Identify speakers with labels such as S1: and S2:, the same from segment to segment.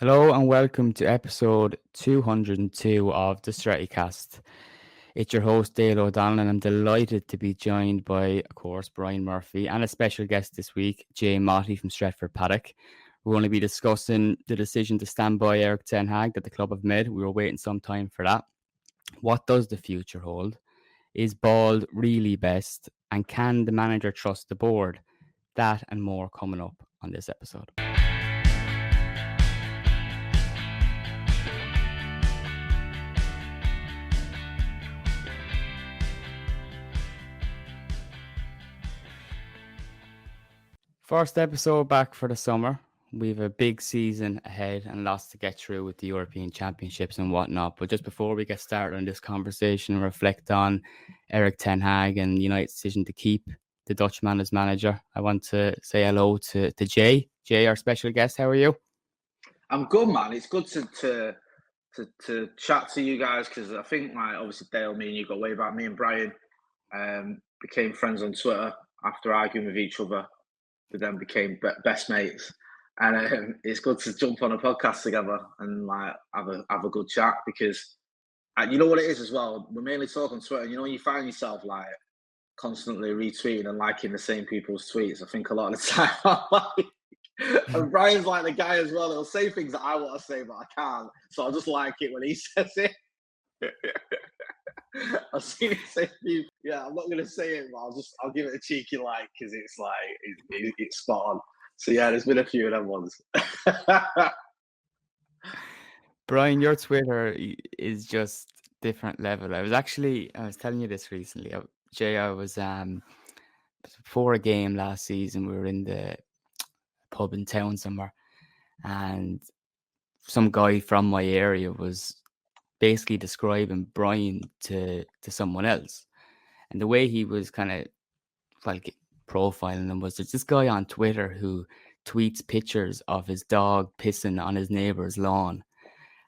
S1: Hello and welcome to episode 202 of the Stretty cast. It's your host Dale O'Donnell and I'm delighted to be joined by, of course, Brian Murphy and a special guest this week, Jay Motty from Stretford Paddock. We're going to be discussing the decision to stand by Eric Ten Hag that the club have made. We were waiting some time for that. What does the future hold? Is Bald really best? And can the manager trust the board? That and more coming up on this episode. First episode back for the summer. We have a big season ahead and lots to get through with the European Championships and whatnot. But just before we get started on this conversation and reflect on Eric Ten Hag and United's decision to keep the Dutchman as manager, I want to say hello to Jay. Jay, our special guest, how are you?
S2: I'm good, man. It's good to chat to you guys because I think, like, obviously Dale, me and you go way back. Me and Brian became friends on Twitter after arguing with each other. We then became best mates, and it's good to jump on a podcast together and like have a good chat because you know what it is as well. We mainly talk on Twitter. You know, when you find yourself like constantly retweeting and liking the same people's tweets, I think a lot of the time. And Brian's like the guy as well. He'll say things that I want to say, but I can't. So I just like it when he says it. I've seen it say, yeah, I'm not going to say it, but I'll give it a cheeky like because it's like it's spot on. So yeah, there's been a few of them ones.
S1: Brian, your Twitter is just different level. I was telling you this recently. Jay, I was before a game last season. We were in the pub in town somewhere, and some guy from my area was basically describing Brian to someone else, and the way he was kind of like profiling him was there's this guy on Twitter who tweets pictures of his dog pissing on his neighbor's lawn.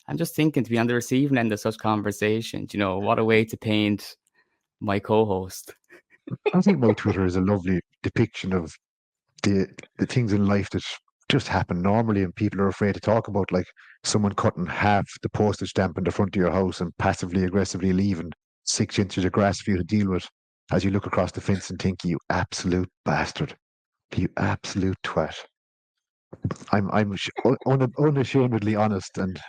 S1: I'm just thinking to be on the receiving end of such conversations, what a way to paint my co-host.
S3: I think my Twitter is a lovely depiction of the things in life that just happen normally and people are afraid to talk about, like someone cutting half the postage stamp in the front of your house and passively aggressively leaving 6 inches of grass for you to deal with as you look across the fence and think, you absolute bastard, you absolute twat. I'm unashamedly honest and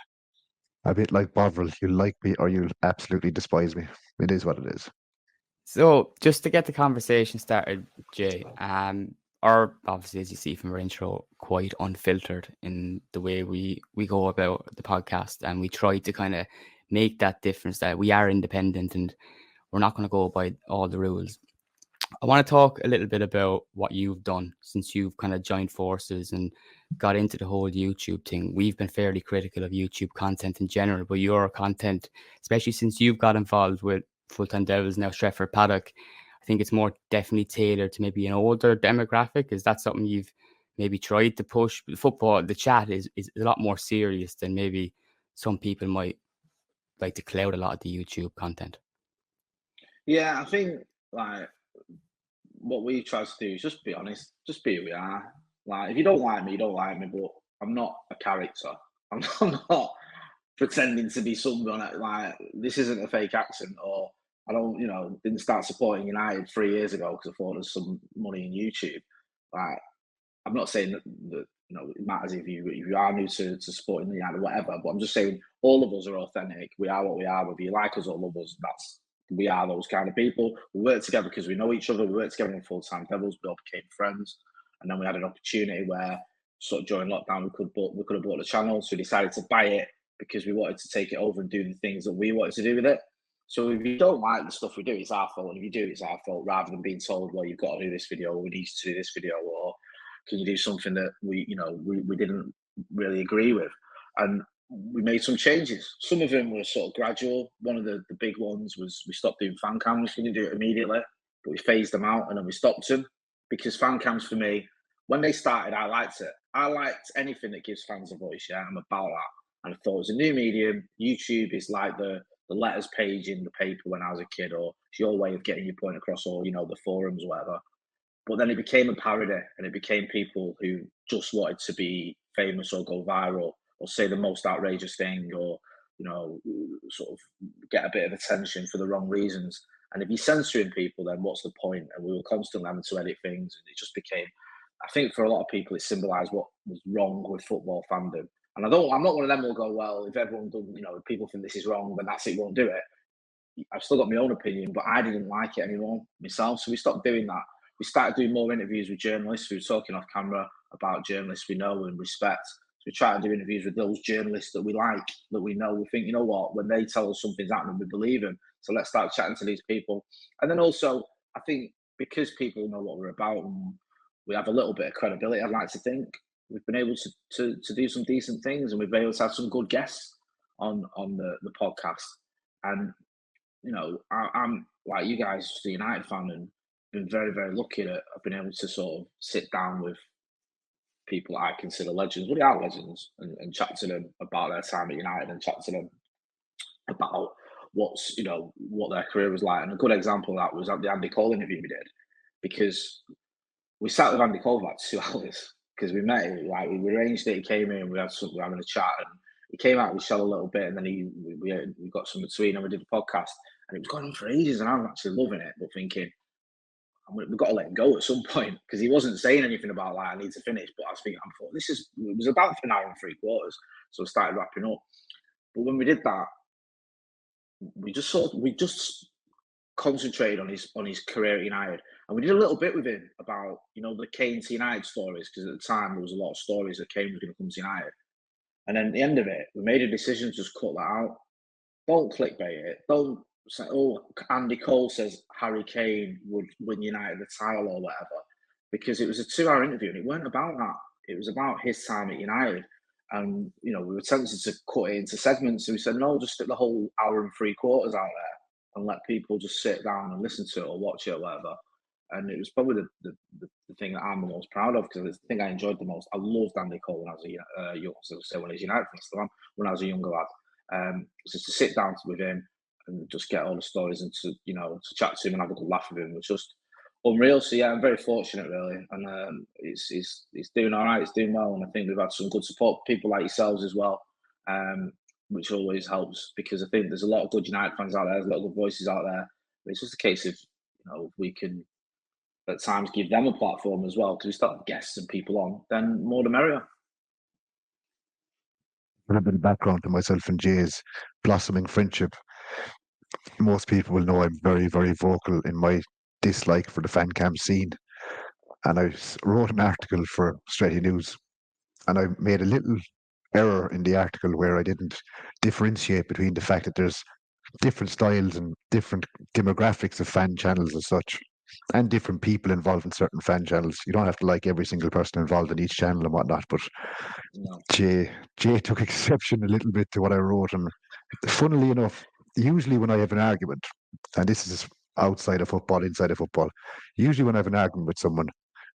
S3: a bit like Bovril. You like me or you absolutely despise me. It is what it is.
S1: So just to get the conversation started, Jay, or obviously, as you see from our intro, quite unfiltered in the way we go about the podcast, and we try to kind of make that difference that we are independent and we're not going to go by all the rules. I want to talk a little bit about what you've done since you've kind of joined forces and got into the whole YouTube thing. We've been fairly critical of YouTube content in general, but your content, especially since you've got involved with Full-Time Devils, now Stretford Paddock, I think it's more definitely tailored to maybe an older demographic. Is that something you've maybe tried to push? Football, the chat is a lot more serious than maybe some people might like to cloud a lot of the YouTube content.
S2: Yeah, I think like what we try to do is just be honest, just be who we are. Like if you don't like me, you don't like me, but I'm not a character. I'm not pretending to be someone like this isn't a fake accent, or I don't, didn't start supporting United 3 years ago because I thought there's some money in YouTube. Like I'm not saying that it matters if you are new to supporting United or whatever, but I'm just saying all of us are authentic. We are what we are, whether you like us or love us. We are those kind of people. We work together because we know each other. We work together in Full-Time Devils. We all became friends, and then we had an opportunity where, sort of during lockdown, we could have bought the channel. So we decided to buy it because we wanted to take it over and do the things that we wanted to do with it. So if you don't like the stuff we do, it's our fault. And if you do, it's our fault. Rather than being told, well, you've got to do this video, or we need to do this video, or can you do something that we didn't really agree with? And we made some changes. Some of them were sort of gradual. One of the big ones was we stopped doing fan cams. We didn't do it immediately, but we phased them out and then we stopped them because fan cams for me, when they started, I liked it. I liked anything that gives fans a voice. Yeah, I'm about that. And I thought it was a new medium. YouTube is like the letters page in the paper when I was a kid, or it's your way of getting your point across, or the forums or whatever. But then it became a parody, and it became people who just wanted to be famous or go viral, or say the most outrageous thing, or sort of get a bit of attention for the wrong reasons. And if you're censoring people, then what's the point? And we were constantly having to edit things, and it just became. I think for a lot of people, it symbolised what was wrong with football fandom. And I'm not one of them who'll go, well, if everyone does, if people think this is wrong, then that's it, won't do it. I've still got my own opinion, but I didn't like it anymore myself. So we stopped doing that. We started doing more interviews with journalists who were talking off camera about journalists we know and respect. So we try to do interviews with those journalists that we like, that we know. We think, you know what, when they tell us something's happening, we believe them. So let's start chatting to these people. And then also, I think because people know what we're about and we have a little bit of credibility, I'd like to think, we've been able to do some decent things, and we've been able to have some good guests on the podcast. And I'm like you guys, just a United fan, and been very, very lucky that I've been able to sort of sit down with people I consider legends. Well, they are legends, and chat to them about their time at United, and chat to them about what their career was like. And a good example of that was at the Andy Cole interview we did, because we sat with Andy Cole for like 2 hours because we met him. Like, we arranged it. He came in, we were having a chat, and he came out. We shot a little bit, and then we got some between, and we did the podcast. And it was going on for ages, and I was actually loving it, but thinking, we've got to let him go at some point, because he wasn't saying anything about like I need to finish. But I was thinking, it was about an hour and 3/4, so we started wrapping up. But when we did that, we just concentrated on his career at United, and we did a little bit with him about the Kane to United stories, because at the time there was a lot of stories that Kane was going to come to United. And then at the end of it, we made a decision to just cut that out. Don't clickbait it. Don't say, oh, Andy Cole says Harry Kane would win United the title or whatever, because it was a 2-hour interview and it weren't about that. It was about his time at United. And, we were tempted to cut it into segments. So we said, no, just stick the whole hour and 3/4 out there and let people just sit down and listen to it or watch it or whatever. And it was probably the thing that I'm the most proud of, because it's the thing I enjoyed the most. I loved Andy Cole when I was a young, so when he was United fan, when I was a younger lad. So to sit down with him and just get all the stories and to chat to him and have a good laugh with him was just unreal. So yeah, I'm very fortunate really, and he's doing all right. He's doing well, and I think we've had some good support, people like yourselves as well, which always helps, because I think there's a lot of good United fans out there, there's a lot of good voices out there. But it's just a case of we can at times give them a platform as well, because we start guests and people on, then more the merrier.
S3: A little bit of background to myself and Jay's blossoming friendship. Most people will know I'm very, very vocal in my dislike for the fan cam scene. And I wrote an article for Stretty News, and I made a little error in the article where I didn't differentiate between the fact that there's different styles and different demographics of fan channels and such, and different people involved in certain fan channels. You don't have to like every single person involved in each channel and whatnot, but
S2: No.
S3: Jay took exception a little bit to what I wrote. And funnily enough, usually when I have an argument, and this is outside of football, inside of football, usually when I have an argument with someone,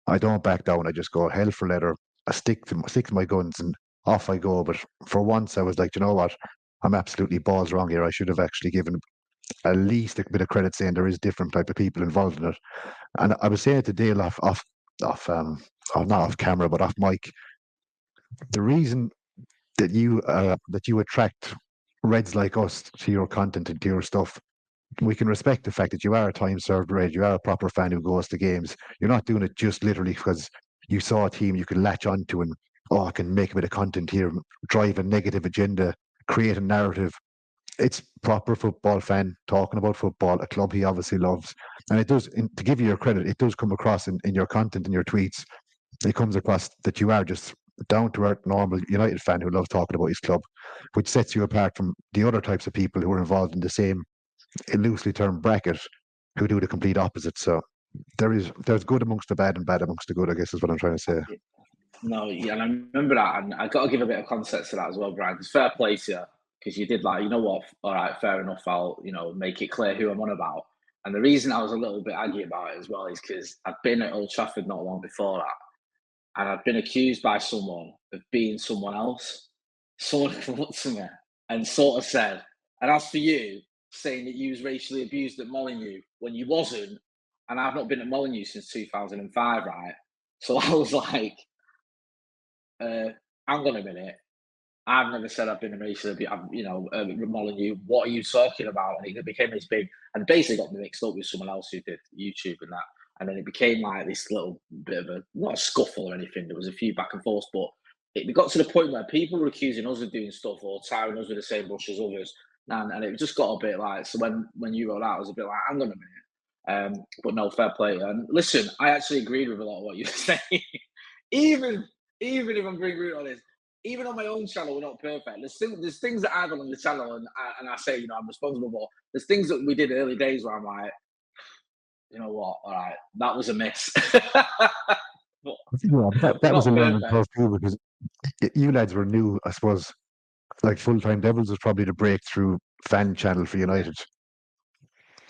S3: I don't back down. I just go hell for leather. I stick to my guns and off I go. But for once, I was like, you know what? I'm absolutely balls wrong here. I should have actually given at least a bit of credit, saying there is different type of people involved in it. And I was saying it to Dale off not off camera, but off mic. The reason that you attract Reds like us to your content and to your stuff, we can respect the fact that you are a time-served Red, you are a proper fan who goes to games. You're not doing it just literally because you saw a team you could latch onto and, I can make a bit of content here, drive a negative agenda, create a narrative. It's proper football fan talking about football, a club he obviously loves. And it does, to give you your credit, it does come across in your content and your tweets. It comes across that you are just down-to-earth, normal United fan who loves talking about his club, which sets you apart from the other types of people who are involved in the same loosely termed bracket who do the complete opposite. So there's good amongst the bad and bad amongst the good, I guess is what I'm trying to say.
S2: No, yeah, and I remember that, and I got to give a bit of context to that as well, Brian. It's fair play to you, because you did all right, fair enough. I'll make it clear who I'm on about. And the reason I was a little bit aggy about it as well is because I've been at Old Trafford not long before that, and I've been accused by someone of being someone else. Someone came up to me and sort of said, and as for you, saying that you was racially abused at Molineux when you wasn't, and I've not been at Molineux since 2005, right? So I was like, hang on a minute. I've never said I've been a racist. Molyneux, what are you talking about? And it became this big, and basically got me mixed up with someone else who did YouTube and that. And then it became like this little bit of not a scuffle or anything. There was a few back and forth, but it got to the point where people were accusing us of doing stuff or tarring us with the same brush as others. And it just got a bit like, so when you wrote out, I was a bit like, hang on a minute. But no, fair play. And listen, I actually agreed with a lot of what you were saying. even if I'm being rude on this, even on my own channel, we're not perfect. There's things that I've done on the channel, and I say, I'm responsible for. There's things that we did early days where I'm like, you know what? All right, that was a miss.
S3: that was a learning curve too, because you lads were new, I suppose. Like Full Time Devils was probably the breakthrough fan channel for United.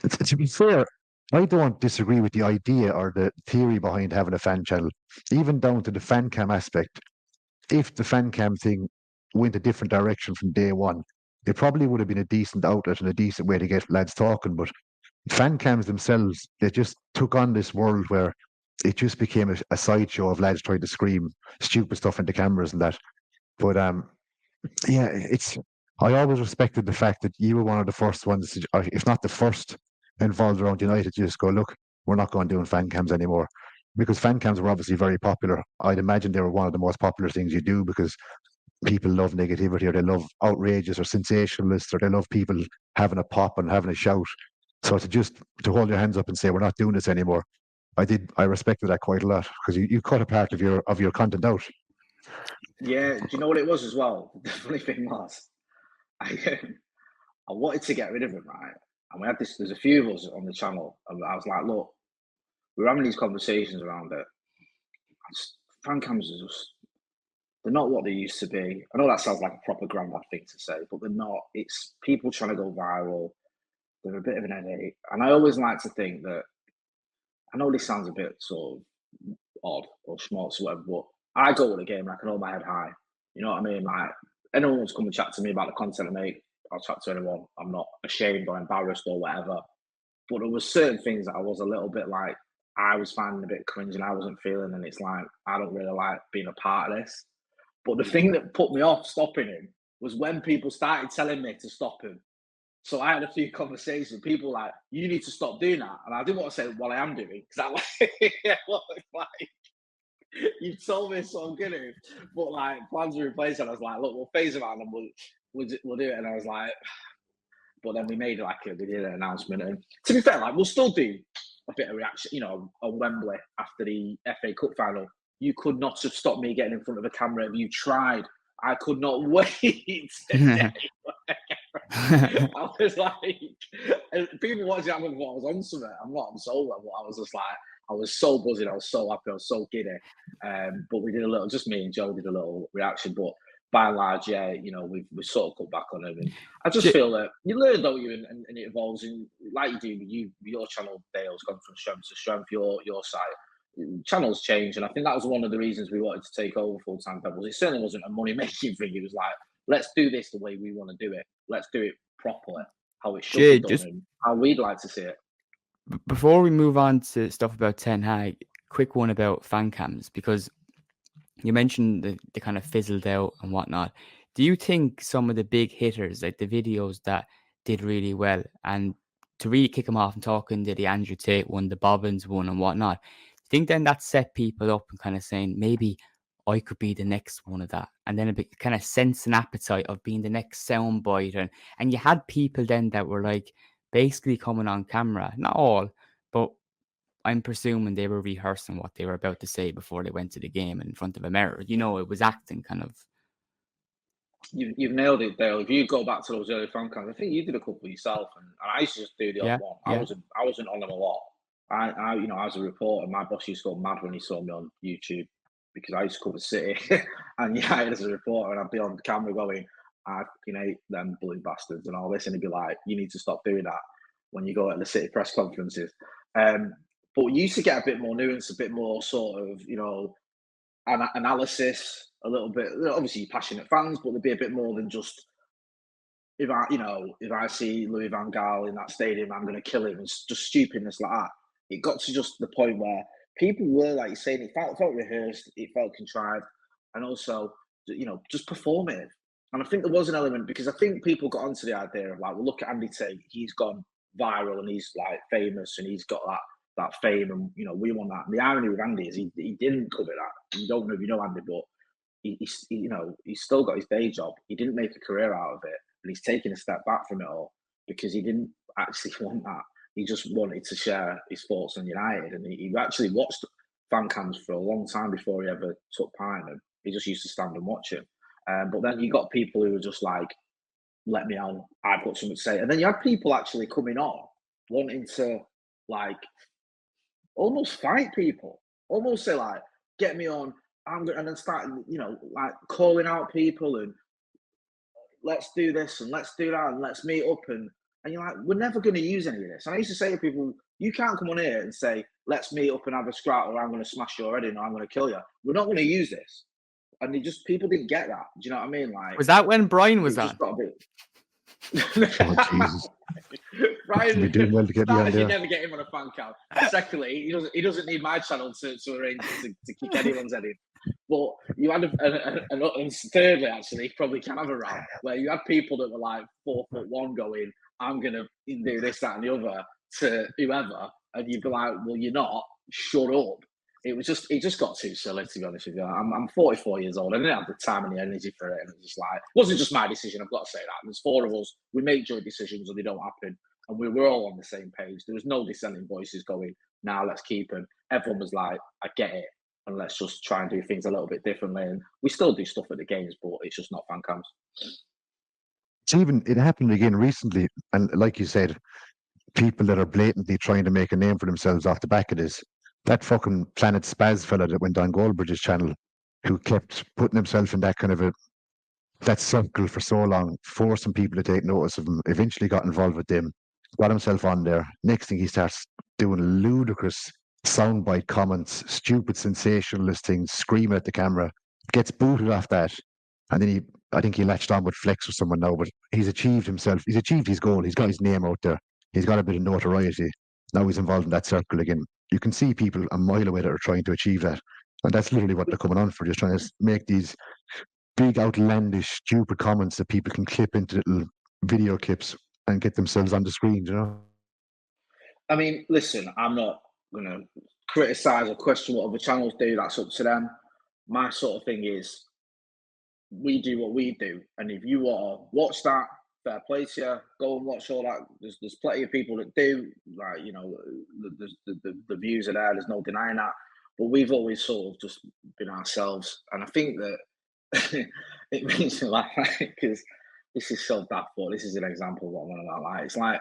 S3: To be fair, I don't disagree with the idea or the theory behind having a fan channel, even down to the fan cam aspect. If the fan cam thing went a different direction from day one, it probably would have been a decent outlet and a decent way to get lads talking. But fan cams themselves, they just took on this world where it just became a sideshow of lads trying to scream stupid stuff into cameras and that. But yeah, I always respected the fact that you were one of the first ones, if not the first, involved around United. You just go, look, we're not going doing fan cams anymore, because fan cams were obviously very popular. I'd imagine they were one of the most popular things you do, because people love negativity, or they love outrageous or sensationalists, or they love people having a pop and having a shout. So to hold your hands up and say we're not doing this anymore, I respected that quite a lot, because you cut a part of your content out.
S2: Yeah, do you know what it was as well? The funny thing was, I wanted to get rid of him, right? And we had this. There's a few of us on the channel, and I was like, look, we were having these conversations around it. Fan cams are just, they're not what they used to be. I know that sounds like a proper granddad thing to say, but they're not. It's people trying to go viral. They're a bit of an headache. And I always like to think that, I know this sounds a bit sort of odd or schmaltz or whatever, but I go with the game and I can hold my head high. You know what I mean? Like, anyone wants to come and chat to me about the content I make, I'll chat to anyone. I'm not ashamed or embarrassed or whatever. But there was certain things that I was a little bit like, I was finding a bit cringe and I wasn't feeling, and it's like, I don't really like being a part of this. But the thing that put me off stopping him was when people started telling me to stop him. So I had a few conversations with people like, you need to stop doing that. And I didn't want to say what I am doing, because I'm like, you've told me, so I'm going to. But like, plans to replace it. I was like, look, we'll phase him out and we'll do it. And I was like, but then we did an announcement. And to be fair, like, we'll still do a bit of reaction, on Wembley after the FA Cup final. You could not have stopped me getting in front of a camera if you tried. I could not wait. I was like, people watching that, I was on something. I'm not on solo, but I was just like, I was so buzzing, I was so happy, I was so giddy. But we did a little, just me and Joe did a little reaction. But by and large, yeah, we sort of cut back on him. And I just feel that you learn, don't you, and it evolves. And like you do, your channel, Dale's gone from strength to strength, your site. Channels change, and I think that was one of the reasons we wanted to take over Full Time Devils. It certainly wasn't a money making thing. It was like, let's do this the way we want to do it. Let's do it properly, how it should be done, and how we'd like to see it.
S1: Before we move on to stuff about Ten Hag, quick one about fan cams, because you mentioned they kind of fizzled out and whatnot. Do you think some of the big hitters, like the videos that did really well, and to really kick them off and talking to the Andrew Tate one, the Bobbins one and whatnot, I think then that set people up and kind of saying, maybe I could be the next one of that. And then it kind of sense an appetite of being the next soundbite. And you had people then that were like basically coming on camera, not all, but I'm presuming they were rehearsing what they were about to say before they went to the game in front of a mirror. It was acting kind of.
S2: You've nailed it, Dale. If you go back to those early fan cams, I think you did a couple yourself, and I used to just do the odd one. I wasn't on them a lot. I as a reporter, my boss used to go mad when he saw me on YouTube, because I used to cover City, and as a reporter, and I'd be on the camera going, I fucking hate them blue bastards and all this, and he'd be like, you need to stop doing that when you go at the City press conferences. But you used to get a bit more nuance, a bit more sort of, analysis, a little bit. Obviously, you're passionate fans, but there'd be a bit more than just, if I see Louis van Gaal in that stadium, I'm going to kill him. It's just stupidness like that. It got to just the point where people were, like you're saying, it felt rehearsed, it felt contrived, and also, just performative. And I think there was an element because I think people got onto the idea of like, well, look at Andy Tate, he's gone viral and he's like famous and he's got that fame and we want that. And the irony with Andy is he didn't cover that. You don't know if you know Andy, but he's still got his day job. He didn't make a career out of it, and he's taken a step back from it all because he didn't actually want that. He just wanted to share his thoughts on United, and he actually watched fan cams for a long time before he ever took part in them. He just used to stand and watch him. But then you got people who were just like, let me on, I've got something to say. And then you had people actually coming on, wanting to like almost fight people, almost say like, get me on, and then start, like calling out people and let's do this and let's do that and let's meet up. And you're like, we're never going to use any of this. And I used to say to people, you can't come on here and say, let's meet up and have a scrap or I'm going to smash your head in or I'm going to kill you. We're not going to use this. And people didn't get that. Do you know what I mean? Like,
S1: was that when Brian was on?
S3: Oh, Jesus.
S2: Brian,
S3: we doing well to get me on there.
S2: You never get him on a fan cam. Secondly, he doesn't need my channel to arrange to kick anyone's head in. But you had and thirdly, actually, you probably can have a round where you had people that were like 4'1" going, I'm gonna do this, that, and the other to whoever, and you'd be like, well, you're not. Shut up. It just got too silly, to be honest with you. I'm 44 years old. I didn't have the time and the energy for it. And it was just like, it wasn't just my decision. I've got to say that. There's four of us. We make joint decisions and they don't happen. And we were all on the same page. There was no dissenting voices going, nah, let's keep them. Everyone was like, I get it. And let's just try and do things a little bit differently. And we still do stuff at the games, but it's just not fan cams.
S3: It happened again recently. And like you said, people that are blatantly trying to make a name for themselves off the back of this. That fucking Planet Spaz fella that went on Goldbridge's channel, who kept putting himself in that kind of that circle for so long, forcing people to take notice of him, eventually got involved with them, got himself on there. Next thing he starts doing ludicrous soundbite comments, stupid sensationalist things, screaming at the camera, gets booted off that. And then I think he latched on with Flex with someone now, but he's achieved his goal. He's got his name out there. He's got a bit of notoriety. Now he's involved in that circle again. You can see people a mile away that are trying to achieve that. And that's literally what they're coming on for, just trying to make these big, outlandish, stupid comments that people can clip into little video clips and get themselves on the screen,
S2: I mean, listen, I'm not going to criticise or question what other channels do. That's up to them. My sort of thing is, we do what we do. And if you want to watch that, fair play to you, go and watch all that. There's plenty of people that do, like, the views are there, there's no denying that. But we've always sort of just been ourselves. And I think that it makes me laugh, because this is so daft, but this is an example of what I'm on about. Like, it's like,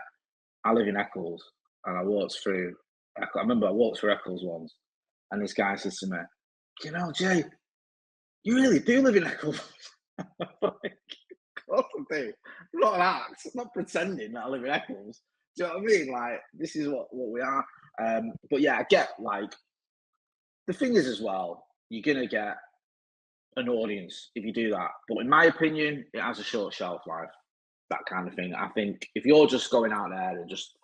S2: I live in Eccles, and I walked through Eccles once, and this guy says to me, Jay, you really do live in Eccles? Of course I do. I'm not an act. I'm not pretending that I live in Eccles. Do you know what I mean? Like, this is what we are. But yeah, I get, like, the thing is as well, you're going to get an audience if you do that. But in my opinion, it has a short shelf life, that kind of thing. I think if you're just going out there and just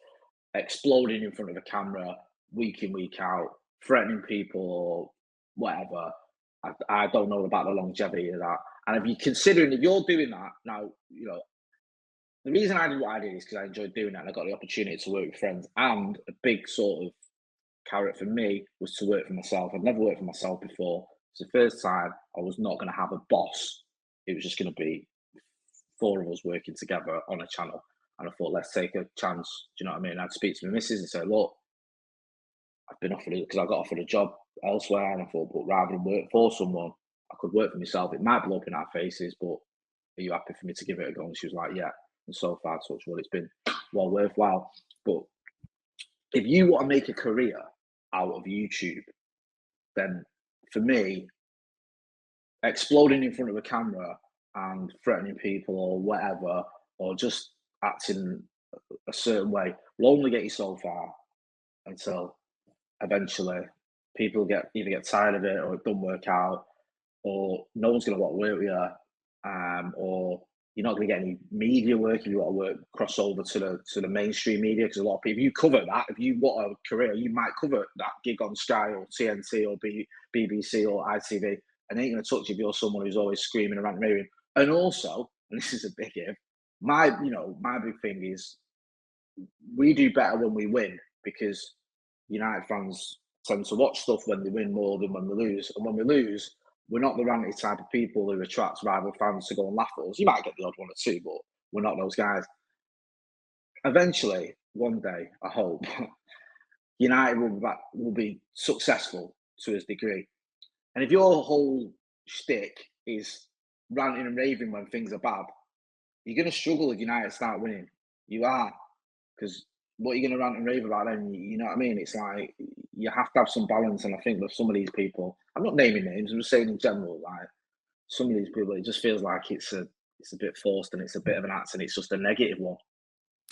S2: exploding in front of a camera week in, week out, threatening people or whatever, I don't know about the longevity of that. And if you're doing that now, the reason I did what I did is because I enjoyed doing that and I got the opportunity to work with friends. And a big sort of carrot for me was to work for myself. I'd never worked for myself before. It's the first time I was not going to have a boss. It was just going to be four of us working together on a channel. And I thought, let's take a chance. Do you know what I mean? I'd speak to my missus and say, look, I've been offered it because I got offered a job elsewhere. And I thought, but rather than work for someone, I could work for myself. It might blow up in our faces, but are you happy for me to give it a go? And she was like, yeah. And so far, touch wood, it's been well worthwhile. But if you want to make a career out of YouTube, then for me, exploding in front of a camera and threatening people or whatever, or just acting a certain way, will only get you so far until eventually people either get tired of it, or it doesn't work out, or no one's going to want to work with you, or you're not going to get any media work if you want to cross over to the mainstream media. Because a lot of people, if you cover that, if you want a career, you might cover that gig on Sky or TNT or BBC or ITV, and they ain't going to touch you if you're someone who's always screaming around raving. And also, and this is a big if. My big thing is we do better when we win because United fans tend to watch stuff when they win more than when we lose. And when we lose, we're not the ranty type of people who attracts rival fans to go and laugh at us. You might get the odd one or two, but we're not those guys. Eventually, one day, I hope, United will be successful to a degree. And if your whole shtick is ranting and raving when things are bad, you're going to struggle if United start winning. You are. Because what are you going to rant and rave about then? You know what I mean? It's like you have to have some balance. And I think with some of these people, I'm not naming names, I'm just saying in general, like some of these people, it just feels like it's a bit forced and it's a bit of an act and it's just a negative one.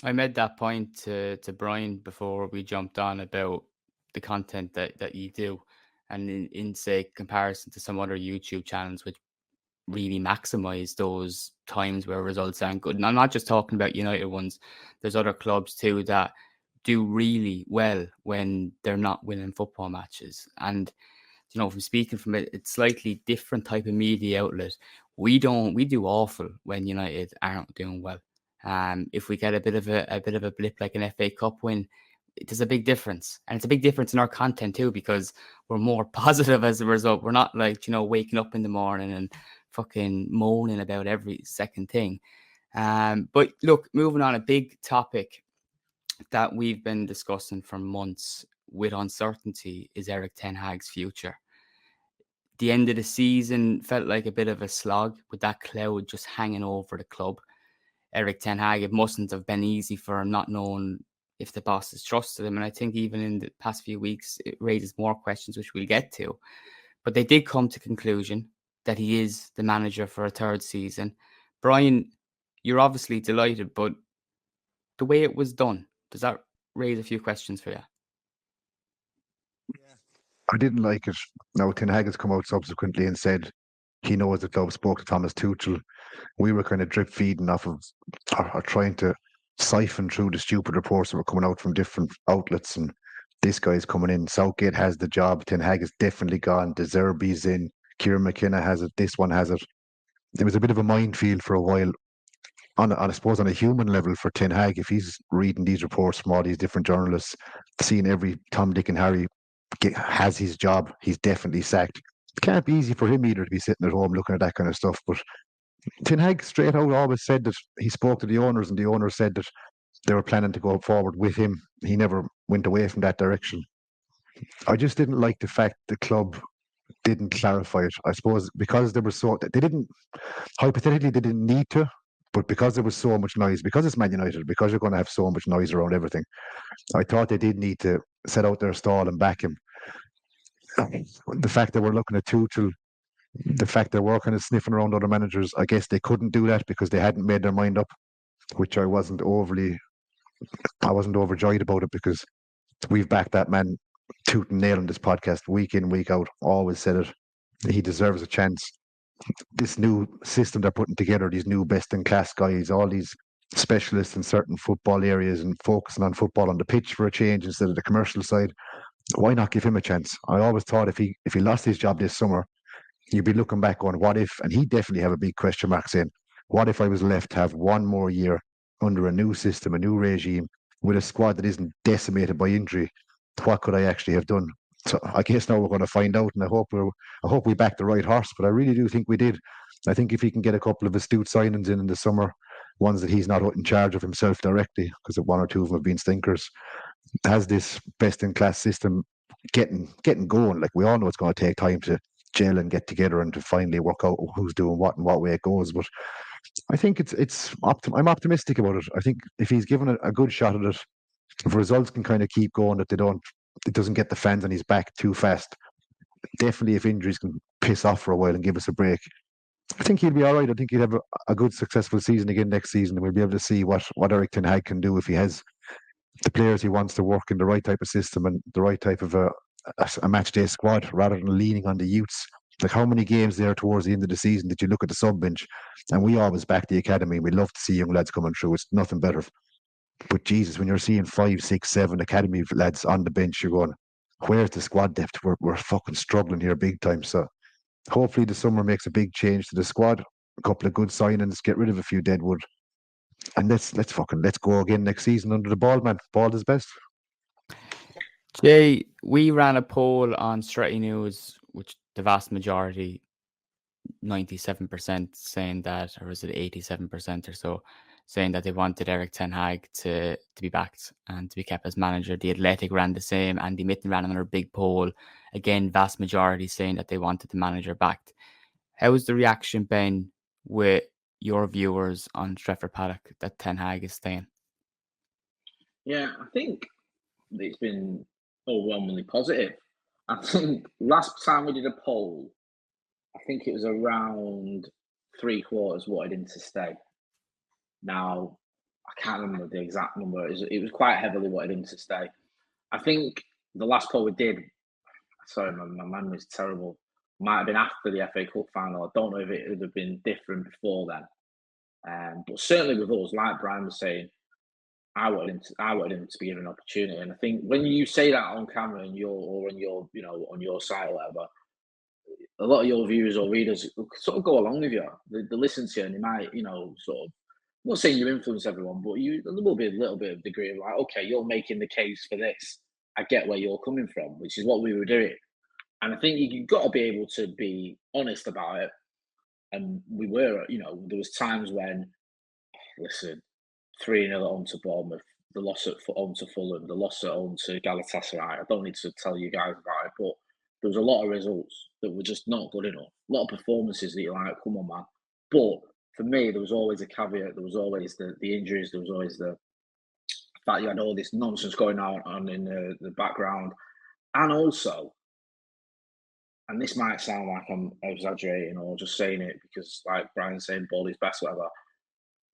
S1: I made that point to Brian before we jumped on about the content that you do, and in say comparison to some other YouTube channels which really maximize those times where results aren't good. And I'm not just talking about United ones. There's other clubs too that do really well when they're not winning football matches. And from speaking from a slightly different type of media outlet, we do awful when United aren't doing well. If we get a bit of a blip like an FA Cup win, there's a big difference, and it's a big difference in our content too because we're more positive as a result. We're not like waking up in the morning and fucking moaning about every second thing. But look, moving on, a big topic that we've been discussing for months with uncertainty is Erik ten Hag's future. The end of the season felt like a bit of a slog with that cloud just hanging over the club. Erik ten Hag, it mustn't have been easy for him not knowing if the bosses trusted him. And I think even in the past few weeks, it raises more questions, which we'll get to. But they did come to conclusion that he is the manager for a third season. Brian, you're obviously delighted, but the way it was done, does that raise a few questions for you?
S3: I didn't like it. Now, Ten Hag has come out subsequently and said he knows the club, spoke to Thomas Tuchel. We were kind of drip feeding off of, or trying to siphon through the stupid reports that were coming out from different outlets. And this guy's coming in. Southgate has the job. Ten Hag is definitely gone. De Zerbi's in. Kieran McKenna has it. This one has it. It was a bit of a minefield for a while. I suppose on a human level for Ten Hag, if he's reading these reports from all these different journalists, seeing every Tom, Dick and Harry has his job, he's definitely sacked. It can't be easy for him either to be sitting at home looking at that kind of stuff. But Ten Hag straight out always said that he spoke to the owners and the owners said that they were planning to go forward with him. He never went away from that direction. I just didn't like the fact the club didn't clarify it. I suppose because there was they didn't need to, but because there was so much noise, because it's Man United, because you're going to have so much noise around everything, I thought they did need to set out their stall and back him. The fact that we're looking at Tuchel, the fact that we're kind of sniffing around other managers, I guess they couldn't do that because they hadn't made their mind up, which I wasn't overjoyed about it because we've backed that man tooth and nail on this podcast week in, week out, always said it. He deserves a chance. This new system they're putting together, these new best-in-class guys, all these specialists in certain football areas and focusing on football on the pitch for a change instead of the commercial side, why not give him a chance? I always thought if he lost his job this summer, you'd be looking back on what if, and he'd definitely have a big question mark saying, what if I was left to have one more year under a new system, a new regime, with a squad that isn't decimated by injury? What could I actually have done? So I guess now we're going to find out, and I hope we backed the right horse, but I really do think we did. I think if he can get a couple of astute signings in the summer, ones that he's not in charge of himself directly, because one or two of them have been stinkers, has this best-in-class system getting going. Like, we all know it's going to take time to gel and get together and to finally work out who's doing what and what way it goes. But I think I'm optimistic about it. I think if he's given a good shot at it, if results can kind of keep going, that it doesn't get the fans on his back too fast. Definitely, if injuries can piss off for a while and give us a break, I think he'll be all right. I think he'll have a good, successful season again next season, and we'll be able to see what Erik ten Hag can do if he has the players he wants to work in the right type of system and the right type of a match day squad, rather than leaning on the youths. Like, how many games there towards the end of the season did you look at the sub bench? And we always back the academy. We love to see young lads coming through. It's nothing better. But Jesus, when you're seeing 5, 6, 7 academy lads on the bench, you're going, where's the squad depth? We're fucking struggling here big time. So hopefully the summer makes a big change to the squad. a couple of good signings, get rid of a few deadwood, and let's go again next season under the ball, man. Ball is best.
S1: Jay, we ran a poll on Stretty News, which the vast majority, 97% saying that, or was it 87% or so, saying that they wanted Eric Ten Hag to be backed and to be kept as manager. The Athletic ran the same. Andy Mitten ran another big poll. Again, vast majority saying that they wanted the manager backed. How has the reaction been with your viewers on Stretford Paddock that Ten Hag is staying?
S2: Yeah, I think it's been overwhelmingly positive. I think last time we did a poll, I think it was around 3/4 wanted him to stay. Now, I can't remember the exact number. It was quite heavily wanted him to stay. I think the last poll we did, sorry, my memory's terrible, might have been after the FA Cup final. I don't know if it would have been different before then. But certainly with us, like Brian was saying, I wanted him to be given an opportunity. And I think when you say that on camera and on your site or whatever, a lot of your viewers or readers sort of go along with you. They listen to you and they might, sort of, I'm not saying you influence everyone, but there will be a little bit of degree of like, okay, you're making the case for this. I get where you're coming from, which is what we were doing. And I think you've got to be able to be honest about it. And we were, there was times when, listen, 3-0 at home to Bournemouth, the loss at home to Fulham, the loss at home to Galatasaray. I don't need to tell you guys about it, but there was a lot of results that were just not good enough. A lot of performances that you're like, come on, man. But for me, there was always a caveat. There was always the injuries. There was always the fact you had all this nonsense going on in the background. And also, and this might sound like I'm exaggerating or just saying it because, like Brian's saying, ball is best, whatever.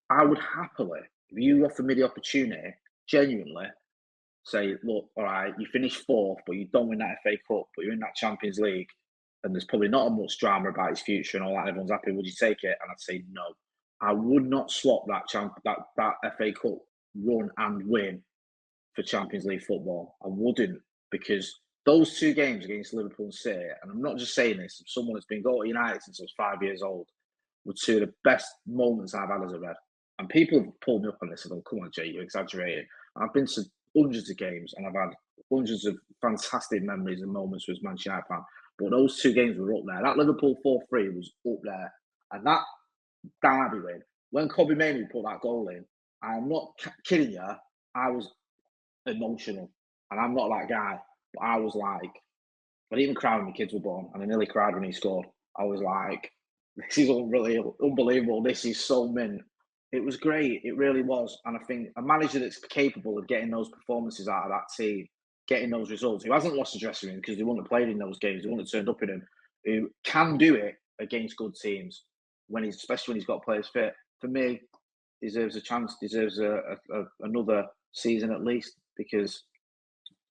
S2: I would happily, if you offer me the opportunity, genuinely say, look, all right, you finish 4th, but you don't win that FA Cup, but you're in that Champions League, and there's probably not much drama about his future and all that, everyone's happy, would you take it? And I'd say no. I would not swap that FA Cup run and win for Champions League football. I wouldn't, because those 2 games against Liverpool and City, and I'm not just saying this, someone that's been going to United since I was 5 years old, were 2 of the best moments I've had as a Red. And people have pulled me up on this and gone, come on, Jay, you're exaggerating. And I've been to hundreds of games and I've had hundreds of fantastic memories and moments with Manchester United fan. But those 2 games were up there. That Liverpool 4-3 was up there. And that derby win, when Kobe Mainoo put that goal in, I'm not kidding you, I was emotional. And I'm not that guy. But I was like, I didn't even cry when my kids were born. And I nearly cried when he scored. I was like, this is really unbelievable. This is so mint. It was great. It really was. And I think a manager that's capable of getting those performances out of that team, getting those results, who hasn't lost the dressing room because they wouldn't have played in those games, they wouldn't have turned up in them, who can do it against good teams, especially when he's got players fit, for me, deserves a chance, deserves another season at least, because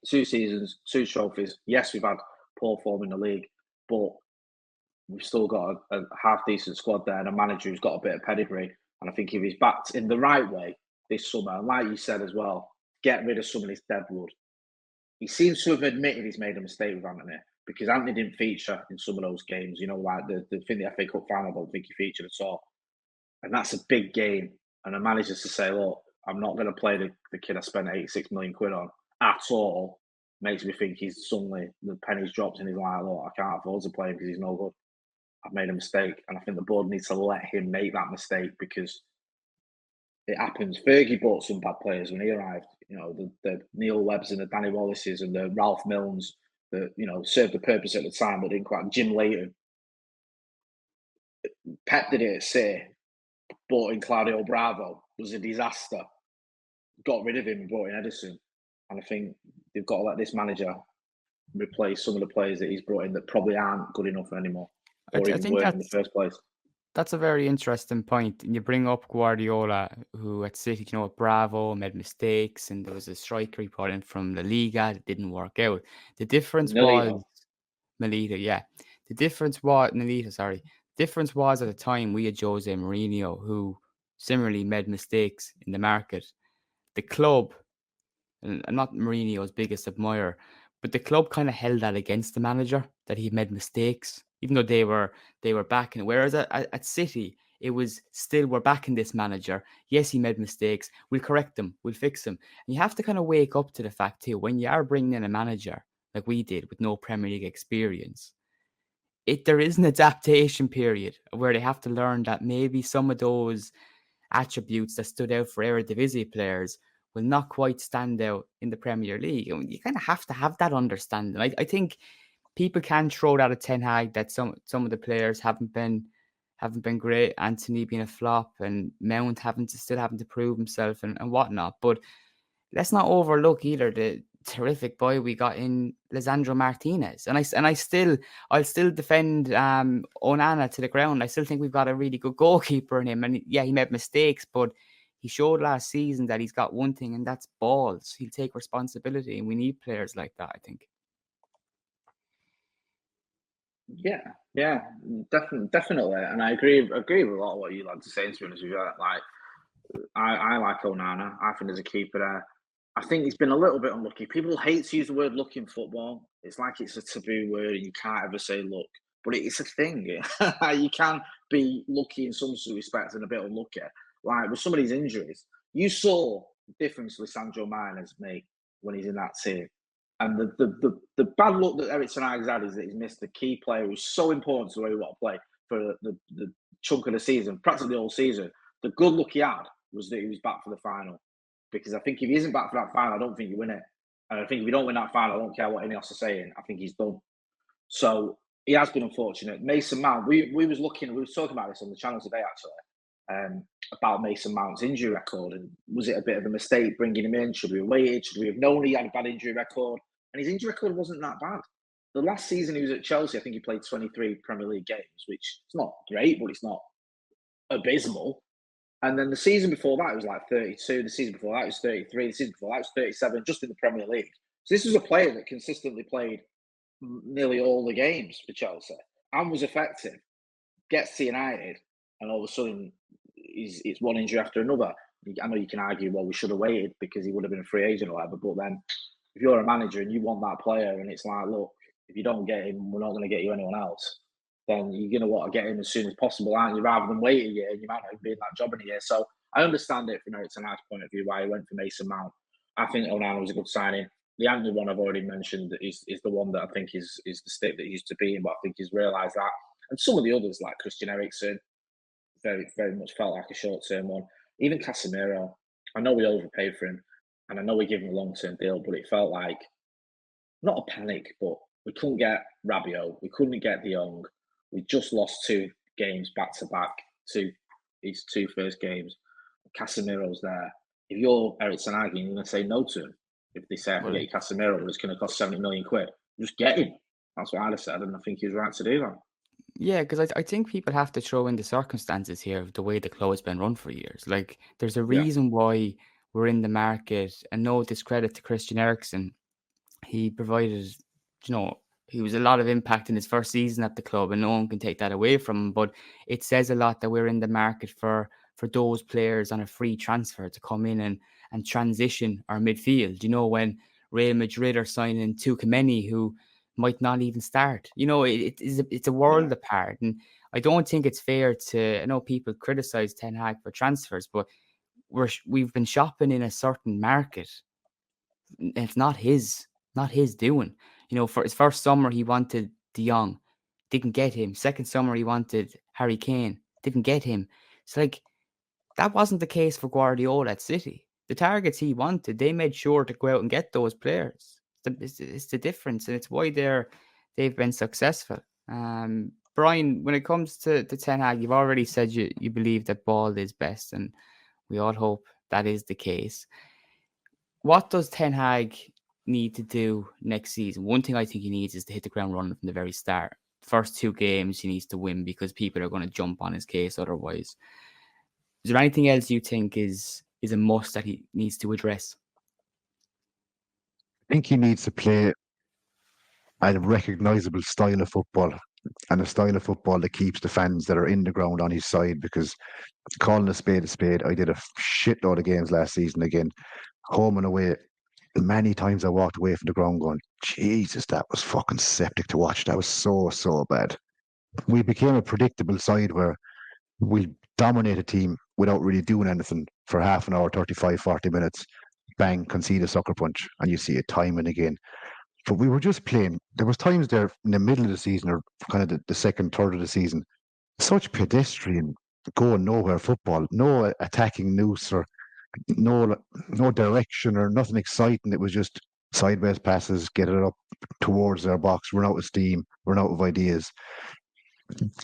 S2: 2 seasons, 2 trophies. Yes, we've had poor form in the league, but we've still got a half-decent squad there and a manager who's got a bit of pedigree. And I think if he's backed in the right way this summer, and like you said as well, get rid of some of this deadwood. He seems to have admitted he's made a mistake with Anthony, because Anthony didn't feature in some of those games. Like the FA Cup final, I don't think he featured at all. And that's a big game. And a manager to say, look, I'm not going to play the kid I spent 86 million quid on at all, makes me think he's suddenly, the pennies dropped and he's like, look, I can't afford to play him because he's no good. I've made a mistake, and I think the board needs to let him make that mistake, because it happens. Fergie bought some bad players when he arrived. The Neil Webbs and the Danny Wallaces and the Ralph Milnes that served the purpose at the time, but didn't quite. Jim Leighton. Pep did it at City, bought in Claudio Bravo, was a disaster. Got rid of him and brought in Edison, and I think they've got to let this manager replace some of the players that he's brought in that probably aren't good enough anymore. I think in the first place.
S1: That's a very interesting point. And you bring up Guardiola, who at City, Bravo made mistakes, and there was a striker he brought in from La Liga that didn't work out. The difference was Melita, yeah. The difference was The difference was at the time we had Jose Mourinho, who similarly made mistakes in the market. The club, and I'm not Mourinho's biggest admirer, but the club kind of held that against the manager, that he made mistakes, even though they were backing. Whereas at City, It was still, we're backing this manager. Yes, he made mistakes. We'll correct them. We'll fix them. And you have to kind of wake up to the fact too, when you are bringing in a manager like we did with no Premier League experience, there is an adaptation period where they have to learn that maybe some of those attributes that stood out for Eredivisie players will not quite stand out in the Premier League. And you kind of have to have that understanding. I think people can throw that at Ten Hag that some of the players haven't been great. Anthony being a flop and Mount still having to prove himself and whatnot. But let's not overlook either the terrific boy we got in Lisandro Martinez. And I'll still defend Onana to the ground. I still think we've got a really good goalkeeper in him. And yeah, he made mistakes, but he showed last season that he's got one thing, and that's balls. He'll take responsibility, and we need players like that, I think.
S2: Yeah, definitely. And I agree with a lot of what you like to say, to be honest with you. Like, I like Onana. I think there's a keeper there. I think he's been a little bit unlucky. People hate to use the word luck in football. It's like it's a taboo word and you can't ever say luck. But it's a thing. You can be lucky in some respects and a bit unlucky. Like with some of these injuries, you saw the difference Lisandro Martinez made when he's in that team. And the bad luck that Eric Ten Hag's had is that he's missed the key player who's so important to the way we want to play for the chunk of the season, practically the whole season. The good luck he had was that he was back for the final. Because I think if he isn't back for that final, I don't think you win it. And I think if you don't win that final, I don't care what anyone else is saying. I think he's done. So he has been unfortunate. Mason Mount, we were talking about this on the channel today, actually, about Mason Mount's injury record. And was it a bit of a mistake bringing him in? Should we have waited? Should we have known he had a bad injury record? And his injury record wasn't that bad. The last season he was at Chelsea, I think he played 23 Premier League games, which is not great, but it's not abysmal. And then the season before that, it was like 32. The season before that, it was 33. The season before that, it was 37, just in the Premier League. So this was a player that consistently played nearly all the games for Chelsea and was effective. Gets to United, and all of a sudden, it's one injury after another. I know you can argue, well, we should have waited because he would have been a free agent or whatever. But then, if you're a manager and you want that player, and it's like, look, if you don't get him, we're not going to get you anyone else. Then you're going to want to get him as soon as possible, aren't you? Rather than wait a year, and you might not even be in that job in a year. So I understand it from Eric Ten Hag's point of view why he went for Mason Mount. I think Onana was a good signing. The Anthony one I've already mentioned is the one that I think is the stick that he used to be in, but I think he's realised that. And some of the others, like Christian Eriksen, very, very much felt like a short-term one. Even Casemiro, I know we overpaid for him, and I know we gave him a long-term deal, but it felt like, not a panic, but we couldn't get Rabiot, we couldn't get De Jong. We just lost 2 games back-to-back to his 2 first games. Casemiro's there. If you're Eric Ten Hag, you're going to say no to him. If they say, I can get you Casemiro, but it's going to cost 70 million quid, just get him. That's what I'd have said, and I think he's right to do that.
S1: Yeah, because I think people have to throw in the circumstances here of the way the club has been run for years. Like, there's a reason why we're in the market, and no discredit to Christian Eriksen. He provided, he was a lot of impact in his first season at the club, and no one can take that away from him. But it says a lot that we're in the market for those players on a free transfer to come in and transition our midfield. When Real Madrid are signing Tchouaméni, who might not even start. It's a world apart. And I don't think it's fair to, I know people criticize Ten Hag for transfers, but we've been shopping in a certain market. It's not his doing. For his first summer, he wanted De Jong, didn't get him. Second summer, he wanted Harry Kane, didn't get him. It's like, that wasn't the case for Guardiola at City. The targets he wanted, they made sure to go out and get those players. It's the difference, and it's why they've been successful. Brian, when it comes to Ten Hag, you've already said you believe that ball is best, and we all hope that is the case. What does Ten Hag need to do next season? One thing I think he needs is to hit the ground running from the very start. First 2 games he needs to win, because people are going to jump on his case otherwise. Is there anything else you think is a must that he needs to address?
S3: I think he needs to play a recognisable style of football, and a style of football that keeps the fans that are in the ground on his side. Because calling a spade, I did a shitload of games last season again, home and away. Many times I walked away from the ground going, Jesus, that was fucking septic to watch. That was so bad. We became a predictable side where we dominate a team without really doing anything for half an hour, 35, 40 minutes, bang, concede a sucker punch, and you see it time and again. But we were just playing. There was times there in the middle of the season, or kind of the second, third of the season, such pedestrian, going nowhere football, no attacking noose or no direction or nothing exciting. It was just sideways passes, get it up towards their box, run out of steam, run out of ideas.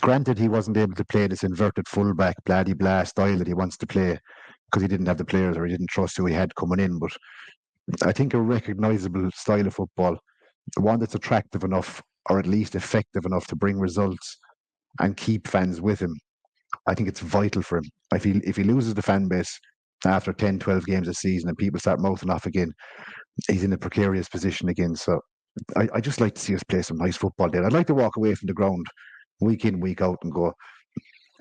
S3: Granted, he wasn't able to play this inverted fullback, blah blah style that he wants to play because he didn't have the players or he didn't trust who he had coming in. But I think a recognisable style of football, one that's attractive enough or at least effective enough to bring results and keep fans with him. I think it's vital for him. If he loses the fan base after 10, 12 games a season and people start mouthing off again, he's in a precarious position again. So I just like to see us play some nice football there. I'd like to walk away from the ground week in, week out and go,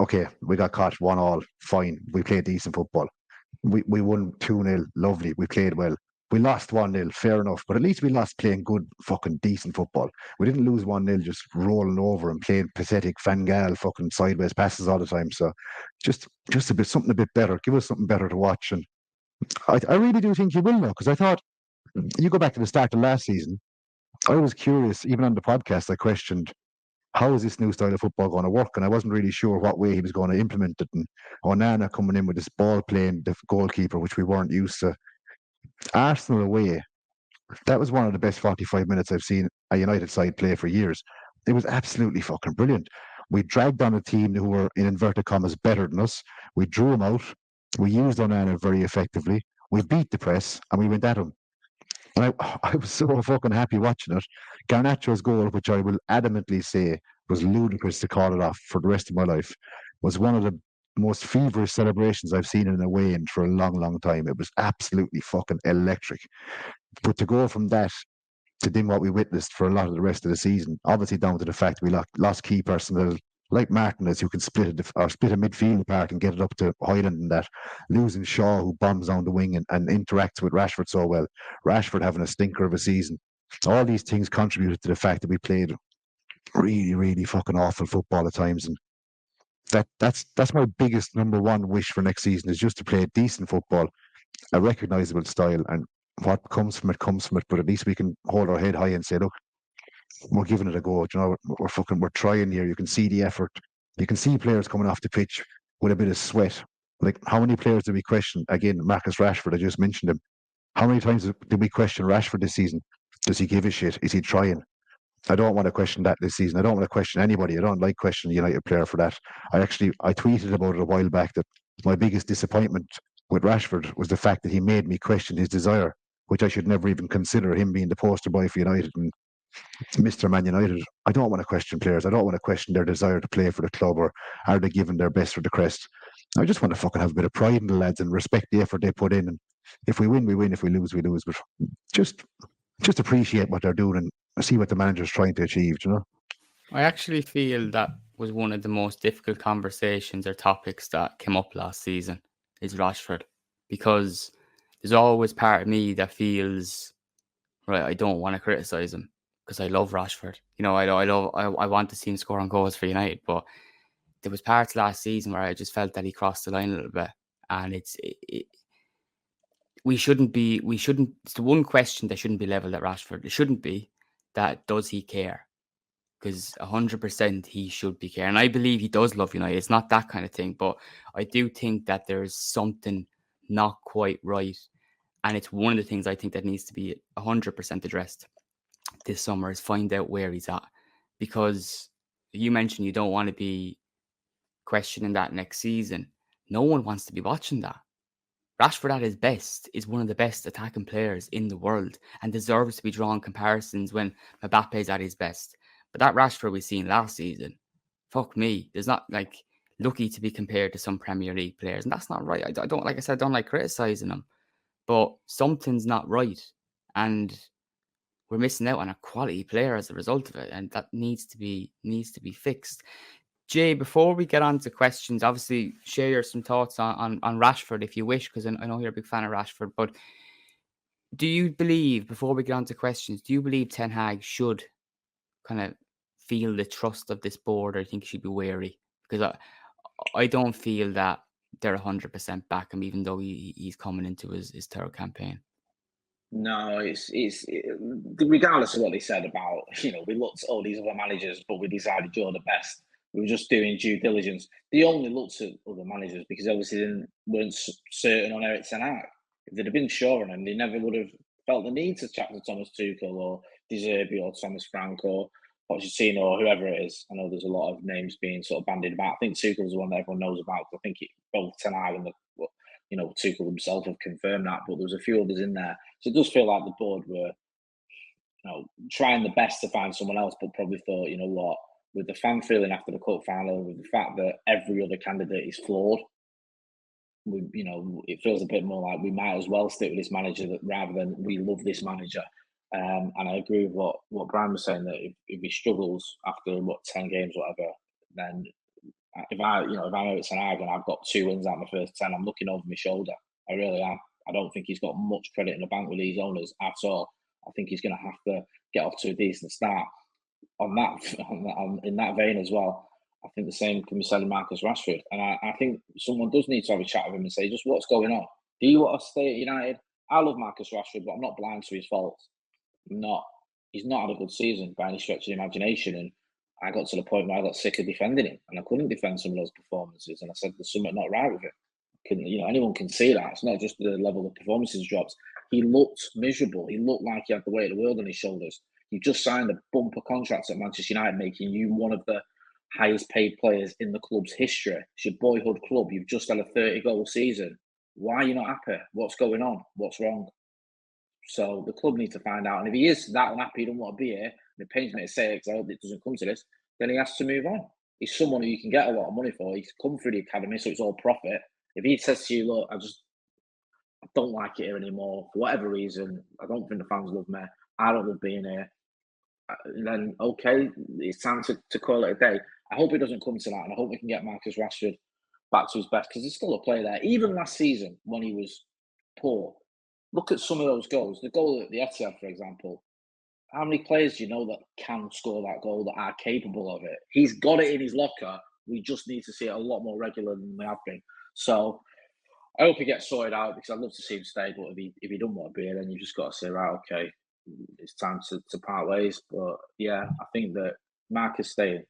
S3: okay, we got caught 1-1, fine. We played decent football. We won 2-0, lovely. We played well. We lost 1-0, fair enough. But at least we lost playing good, fucking decent football. We didn't lose 1-0 just rolling over and playing pathetic Fangal fucking sideways passes all the time. So just something a bit better. Give us something better to watch. And I really do think you will now, because I thought, you go back to the start of last season, I was curious, even on the podcast, I questioned, how is this new style of football going to work? And I wasn't really sure what way he was going to implement it. And Onana coming in with this ball playing the goalkeeper, which we weren't used to. Arsenal away, that was one of the best 45 minutes I've seen a United side play for years. It was absolutely fucking brilliant. We dragged on a team who were, in inverted commas, better than us. We drew them out. We used Onana very effectively. We beat the press and we went at them. And I was so fucking happy watching it. Garnacho's goal, which I will adamantly say was ludicrous to call it off for the rest of my life, was one of the most feverish celebrations I've seen in a away end for a long, long time. It was absolutely fucking electric. But to go from that to then what we witnessed for a lot of the rest of the season, obviously down to the fact we lost key personnel like Martinez, who can split a midfield apart and get it up to Highland and that. Losing Shaw, who bombs down the wing and interacts with Rashford so well. Rashford having a stinker of a season. All these things contributed to the fact that we played really, really fucking awful football at times. And that's my biggest number one wish for next season, is just to play decent football, a recognisable style, and what comes from it comes from it. But at least we can hold our head high and say, look, we're giving it a go. You know, we're trying here. You can see the effort. You can see players coming off the pitch with a bit of sweat. Like, how many players did we question? Again, Marcus Rashford, I just mentioned him. How many times did we question Rashford this season? Does he give a shit? Is he trying? I don't want to question that this season. I don't want to question anybody. I don't like questioning a United player for that. I tweeted about it a while back that my biggest disappointment with Rashford was the fact that he made me question his desire, which I should never even consider, him being the poster boy for United and Mr. Man United. I don't want to question players. I don't want to question their desire to play for the club, or are they giving their best for the crest. I just want to fucking have a bit of pride in the lads and respect the effort they put in. And if we win, we win. If we lose, we lose. But just appreciate what they're doing and see what the manager's trying to achieve, you know?
S1: I actually feel that was one of the most difficult conversations or topics that came up last season, is Rashford. Because there's always part of me that feels, right, I don't want to criticise him because I love Rashford. You know, I want to see him score on goals for United, but there was parts last season where I just felt that he crossed the line a little bit. And it's the one question that shouldn't be levelled at Rashford. It shouldn't be that, does he care? Because 100% he should be caring. I believe he does love United. It's not that kind of thing, but I do think that there's something not quite right. And it's one of the things I think that needs to be 100% addressed this summer, is find out where he's at. Because you mentioned you don't want to be questioning that next season. No one wants to be watching that. Rashford at his best is one of the best attacking players in the world and deserves to be drawn comparisons when Mbappe's at his best. But that Rashford we've seen last season, fuck me, there's not like lucky to be compared to some Premier League players. And that's not right. I don't, like I said, I don't like criticising him, but something's not right. And we're missing out on a quality player as a result of it. And that needs to be fixed. Jay, before we get on to questions, obviously share some thoughts on Rashford if you wish, because I know you're a big fan of Rashford. But do you believe, before we get on to questions, do you believe Ten Hag should kind of feel the trust of this board, or do you think he should be wary? Because I don't feel that they're 100% back him, even though he's coming into his third campaign.
S2: No, regardless of what they said about, we looked at all these other managers, but we decided you're the best. We were just doing due diligence. They only looked at other managers because obviously they weren't certain on Erik ten Hag. If they'd have been sure on him, they never would have felt the need to chat to Thomas Tuchel or De Zerbi or Thomas Frank or Pochettino or whoever it is. I know there's a lot of names being sort of bandied about. I think Tuchel's the one that everyone knows about. I think both ten Hag and Tuchel himself have confirmed that, but there was a few others in there. So it does feel like the board were, trying the best to find someone else, but probably thought, you know what, with the fan feeling after the cup final, with the fact that every other candidate is flawed, it feels a bit more like we might as well stick with this manager rather than we love this manager. And I agree with what Brian was saying, that if he struggles after 10 games, whatever, then if I'm Erik ten Hag and I've got 2 wins out of my first 10, I'm looking over my shoulder. I really am. I don't think he's got much credit in the bank with these owners at all. I think he's going to have to get off to a decent start. In that vein as well, I think the same can be said of Marcus Rashford. And I think someone does need to have a chat with him and say, just what's going on? Do you want to stay at United? I love Marcus Rashford, but I'm not blind to his faults. He's not had a good season by any stretch of the imagination. And I got to the point where I got sick of defending him, and I couldn't defend some of those performances. And I said, there's something not right with him. Anyone can see that. It's not just the level of performances drops. He looked miserable. He looked like he had the weight of the world on his shoulders. You just signed a bumper contract at Manchester United, making you one of the highest paid players in the club's history. It's your boyhood club. You've just had a 30-goal season. Why are you not happy? What's going on? What's wrong? So the club needs to find out. And if he is that unhappy, he doesn't want to be here, and it pains me to say it because I hope it doesn't come to this, then he has to move on. He's someone who you can get a lot of money for. He's come through the academy, so it's all profit. If he says to you, look, I don't like it here anymore, for whatever reason, I don't think the fans love me, I don't love being here, then okay, it's time to call it a day. I hope it doesn't come to that, and I hope we can get Marcus Rashford back to his best, because there's still a player there. Even last season, when he was poor, look at some of those goals. The goal at the Etihad, for example. How many players do you know that can score that goal, that are capable of it? He's got it in his locker. We just need to see it a lot more regular than we have been. So I hope he gets sorted out, because I'd love to see him stay. But if he doesn't want to be here, then you've just got to say, right, okay, it's time to part ways. But yeah, I think that Marcus staying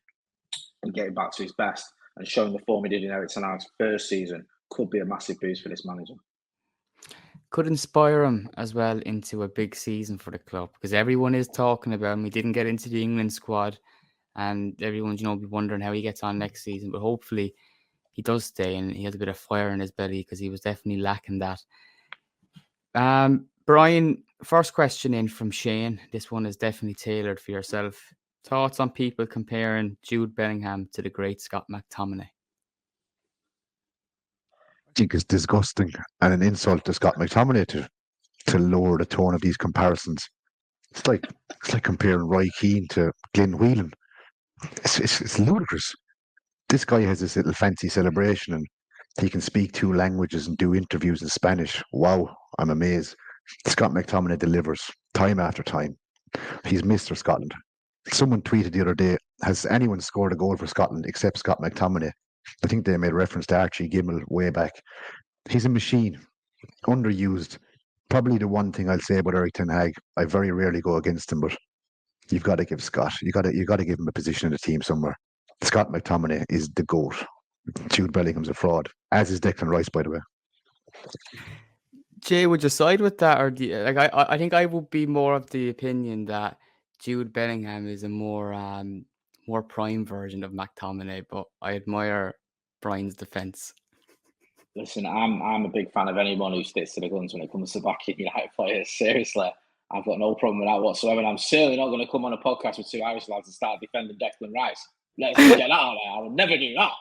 S2: and getting back to his best and showing the form he did in Erik ten Hag's first season could be a massive boost for this manager.
S1: Could inspire him as well into a big season for the club, because everyone is talking about him. He didn't get into the England squad, and everyone's be wondering how he gets on next season. But hopefully he does stay and he has a bit of fire in his belly, because he was definitely lacking that. Brian, first question in from Shane. This one is definitely tailored for yourself. Thoughts on people comparing Jude Bellingham to the great Scott McTominay?
S3: I think it's disgusting and an insult to Scott McTominay to lower the tone of these comparisons. It's like comparing Roy Keane to Glenn Whelan. It's ludicrous. This guy has this little fancy celebration, and he can speak 2 languages and do interviews in Spanish. Wow, I'm amazed. Scott McTominay delivers time after time. He's Mr. Scotland. Someone tweeted the other day, has anyone scored a goal for Scotland except Scott McTominay? I think they made reference to Archie Gimmel way back. He's a machine, underused. Probably the one thing I'll say about Erik ten Hag, I very rarely go against him, but you've got to give Scott, you got to give him a position in the team somewhere. Scott McTominay is the GOAT. Jude Bellingham's a fraud, as is Declan Rice, by the way.
S1: Jay, would you side with that, or do you, I think I would be more of the opinion that Jude Bellingham is a more prime version of McTominay, but I admire Brian's defence.
S2: Listen, I'm a big fan of anyone who sticks to the guns when it comes to backing United players. Seriously, I've got no problem with that whatsoever. And I'm certainly not going to come on a podcast with 2 Irish lads and start defending Declan Rice. Let's get that out there. I would never do that.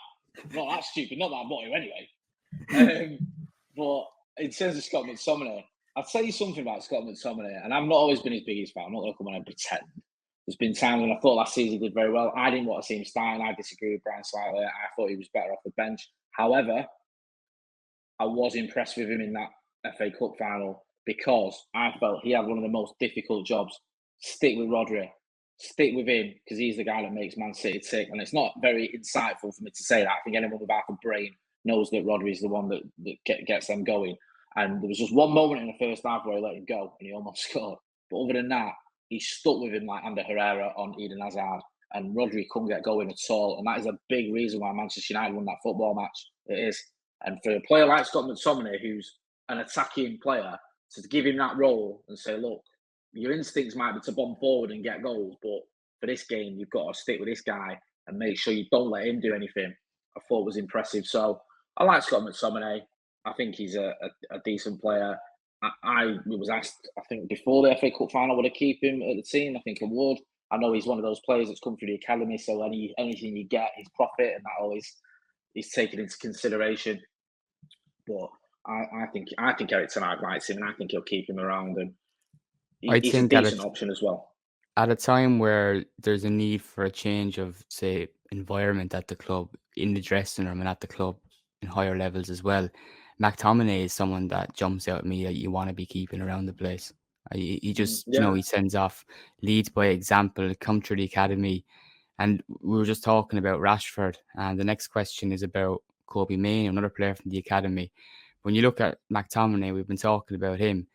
S2: Not that stupid. Not that motto anyway. But in terms of Scott McTominay, I'll tell you something about Scott McTominay, and I've not always been his biggest fan. I'm not going to come on and pretend. There's been times when I thought last season he did very well. I didn't want to see him starting. I disagree with Brian slightly. I thought he was better off the bench. However, I was impressed with him in that FA Cup final, because I felt he had one of the most difficult jobs. Stick with Rodri. stick with him because he's the guy that makes Man City tick. And it's not very insightful for me to say that. I think anyone with half a brain knows that Rodri is the one that gets them going. And there was just one moment in the first half where he let him go and he almost scored. But other than that, he stuck with him like Ander Herrera on Eden Hazard. And Rodri couldn't get going at all. And that is a big reason why Manchester United won that football match. It is. And for a player like Scott McTominay, who's an attacking player, to give him that role and say, look, your instincts might be to bomb forward and get goals, but for this game, you've got to stick with this guy and make sure you don't let him do anything. I thought was impressive. So I like Scott McTominay. I think he's a decent player. I was asked, I think, before the FA Cup final, would I keep him at the team? I think I would. I know he's one of those players that's come through the academy, so anything you get is profit, and that always is taken into consideration. But I think Eric Ten Hag likes him, and I think he'll keep him around. And he's a decent option as well.
S1: At a time where there's a need for a change of, say, environment at the club, in the dressing room and at the club in higher levels as well, McTominay is someone that jumps out at me that you want to be keeping around the place. He just, he sends off, leads by example, come through the academy. And we were just talking about Rashford. And the next question is about Kobe Mainoo, another player from the academy. When you look at McTominay, we've been talking about him.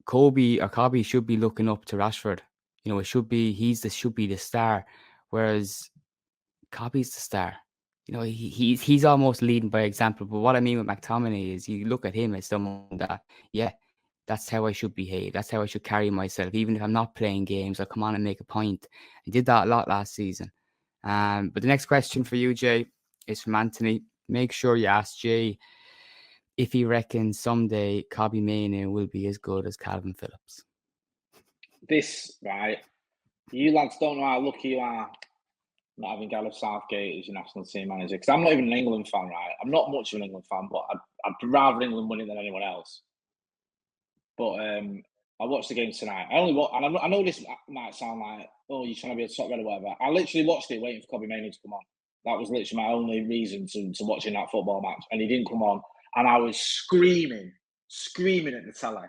S1: Kobe should be looking up to Rashford. It should be, should be the star. Whereas Kobe's the star. He's almost leading by example. But what I mean with McTominay is you look at him as someone that, that's how I should behave. That's how I should carry myself. Even if I'm not playing games, I'll come on and make a point. I did that a lot last season. But the next question for you, Jay, is from Anthony. Make sure you ask Jay if he reckons someday Kobe Mainoo will be as good as Calvin Phillips.
S2: Right? You lads don't know how lucky you are not having Gareth Southgate as your national team manager. Because I'm not even an England fan, right? I'm not much of an England fan, but I'd rather England win it than anyone else. But I watched the game tonight. And I know this might sound like, oh, you're trying to be a top red or whatever. I literally watched it waiting for Kobe Mainoo to come on. That was literally my only reason to watching that football match. And he didn't come on. And I was screaming at the telly.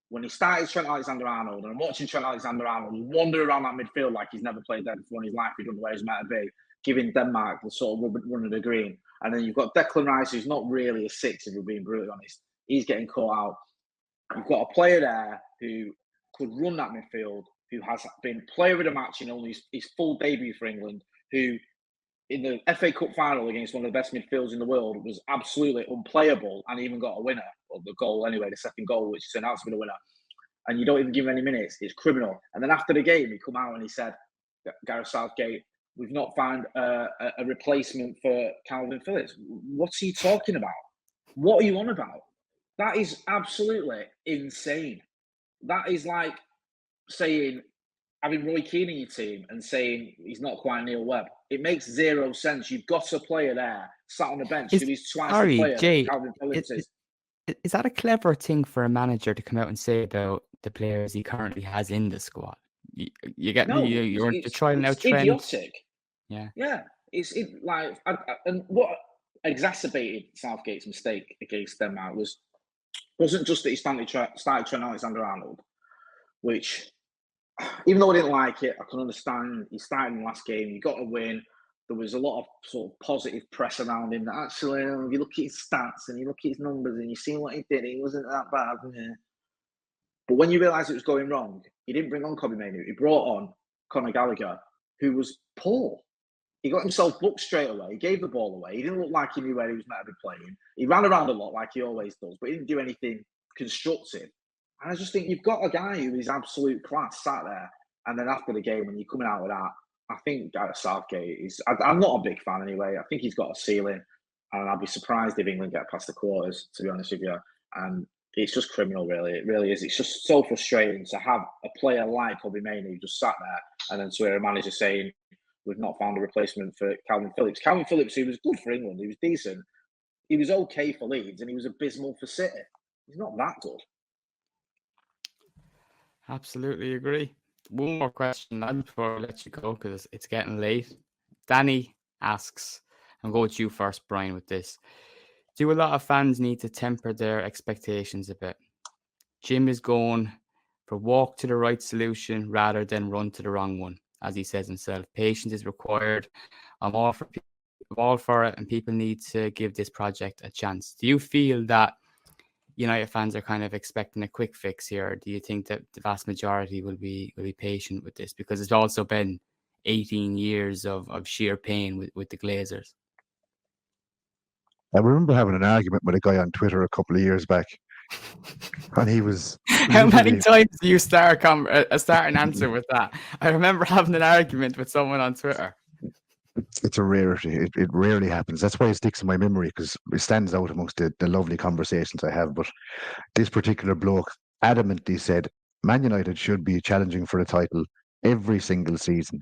S2: When he started Trent Alexander-Arnold, and I'm watching Trent Alexander-Arnold wander around that midfield like he's never played there before in his life, he doesn't know where he's meant to be, giving Denmark the sort of run of the green. And then you've got Declan Rice, who's not really a six, if we're being brutally honest. He's getting caught out. You've got a player there who could run that midfield, who has been player of the match in only his full debut for England, who in the FA Cup final against one of the best midfields in the world was absolutely unplayable and even got a winner, or the goal anyway, the second goal, which turned out to be the winner. And you don't even give him any minutes. It's criminal. And then after the game, he come out and he said, Gareth Southgate, we've not found a replacement for Calvin Phillips. What's he talking about? What are you on about? That is absolutely insane. That is like saying, having Roy Keane in your team and saying he's not quite Neil Webb. It makes zero sense. You've got a player there, sat on the bench, who is twice the player
S1: Jay,
S2: Calvin Phillips is.
S1: Is that a clever thing for a manager to come out and say about the players he currently has in the squad? You get me? You're trying out Trent.
S2: Idiotic.
S1: Yeah.
S2: And what exacerbated Southgate's mistake against Denmark wasn't just that he started Trent Alexander-Arnold, which, even though I didn't like it, I can understand. He started in the last game. You got to win. There was a lot of sort of positive press around him that actually, if you look at his stats and you look at his numbers and you see what he did, he wasn't that bad. Yeah. But when you realise it was going wrong, he didn't bring on Kobe Mainoo. He brought on Conor Gallagher, who was poor. He got himself booked straight away. He gave the ball away. He didn't look like he knew where he was meant to be playing. He ran around a lot like he always does, but he didn't do anything constructive. And I just think you've got a guy who is absolute class sat there. And then after the game, when you're coming out with that, I think Gareth Southgate is... I'm not a big fan anyway. I think he's got a ceiling. And I'd be surprised if England get past the quarters, to be honest with you. And it's just criminal, really. It really is. It's just so frustrating to have a player like Kobe Mainoo just sat there and then to hear a manager saying, we've not found a replacement for Calvin Phillips. Calvin Phillips, he was good for England. He was decent. He was okay for Leeds and he was abysmal for City. He's not that good.
S1: Absolutely agree. One more question, lad, before I let you go, because it's getting late. Danny asks, I'll go with you first, Brian, with this. Do a lot of fans need to temper their expectations a bit? Jim is going for walk to the right solution rather than run to the wrong one. As he says himself, patience is required. I'm all for it, and people need to give this project a chance. Do you feel that United fans are kind of expecting a quick fix here? Or do you think that the vast majority will be patient with this? Because it's also been 18 years of sheer pain with the Glazers.
S3: I remember having an argument with a guy on Twitter a couple of years back, and he was
S1: How many times do you start an answer with that? I remember having an argument with someone on Twitter.
S3: It's a rarity. It rarely happens. That's why it sticks in my memory, because it stands out amongst the lovely conversations I have. But this particular bloke adamantly said Man United should be challenging for the title every single season.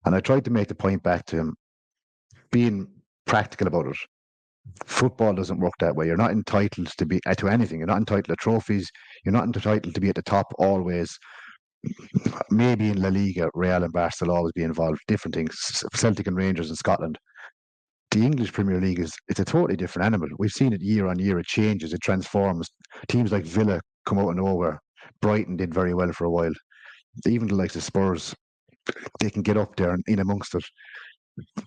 S3: And I tried to make the point back to him, being practical about it. Football doesn't work that way. You're not entitled to be to anything. You're not entitled to trophies. You're not entitled to be at the top always. Maybe in La Liga, Real and Barca will always be involved. Different things. Celtic and Rangers in Scotland. The English Premier League it's a totally different animal. We've seen it year on year. It changes. It transforms. Teams like Villa come out of nowhere. Brighton did very well for a while. Even the likes of Spurs, they can get up there and in amongst it.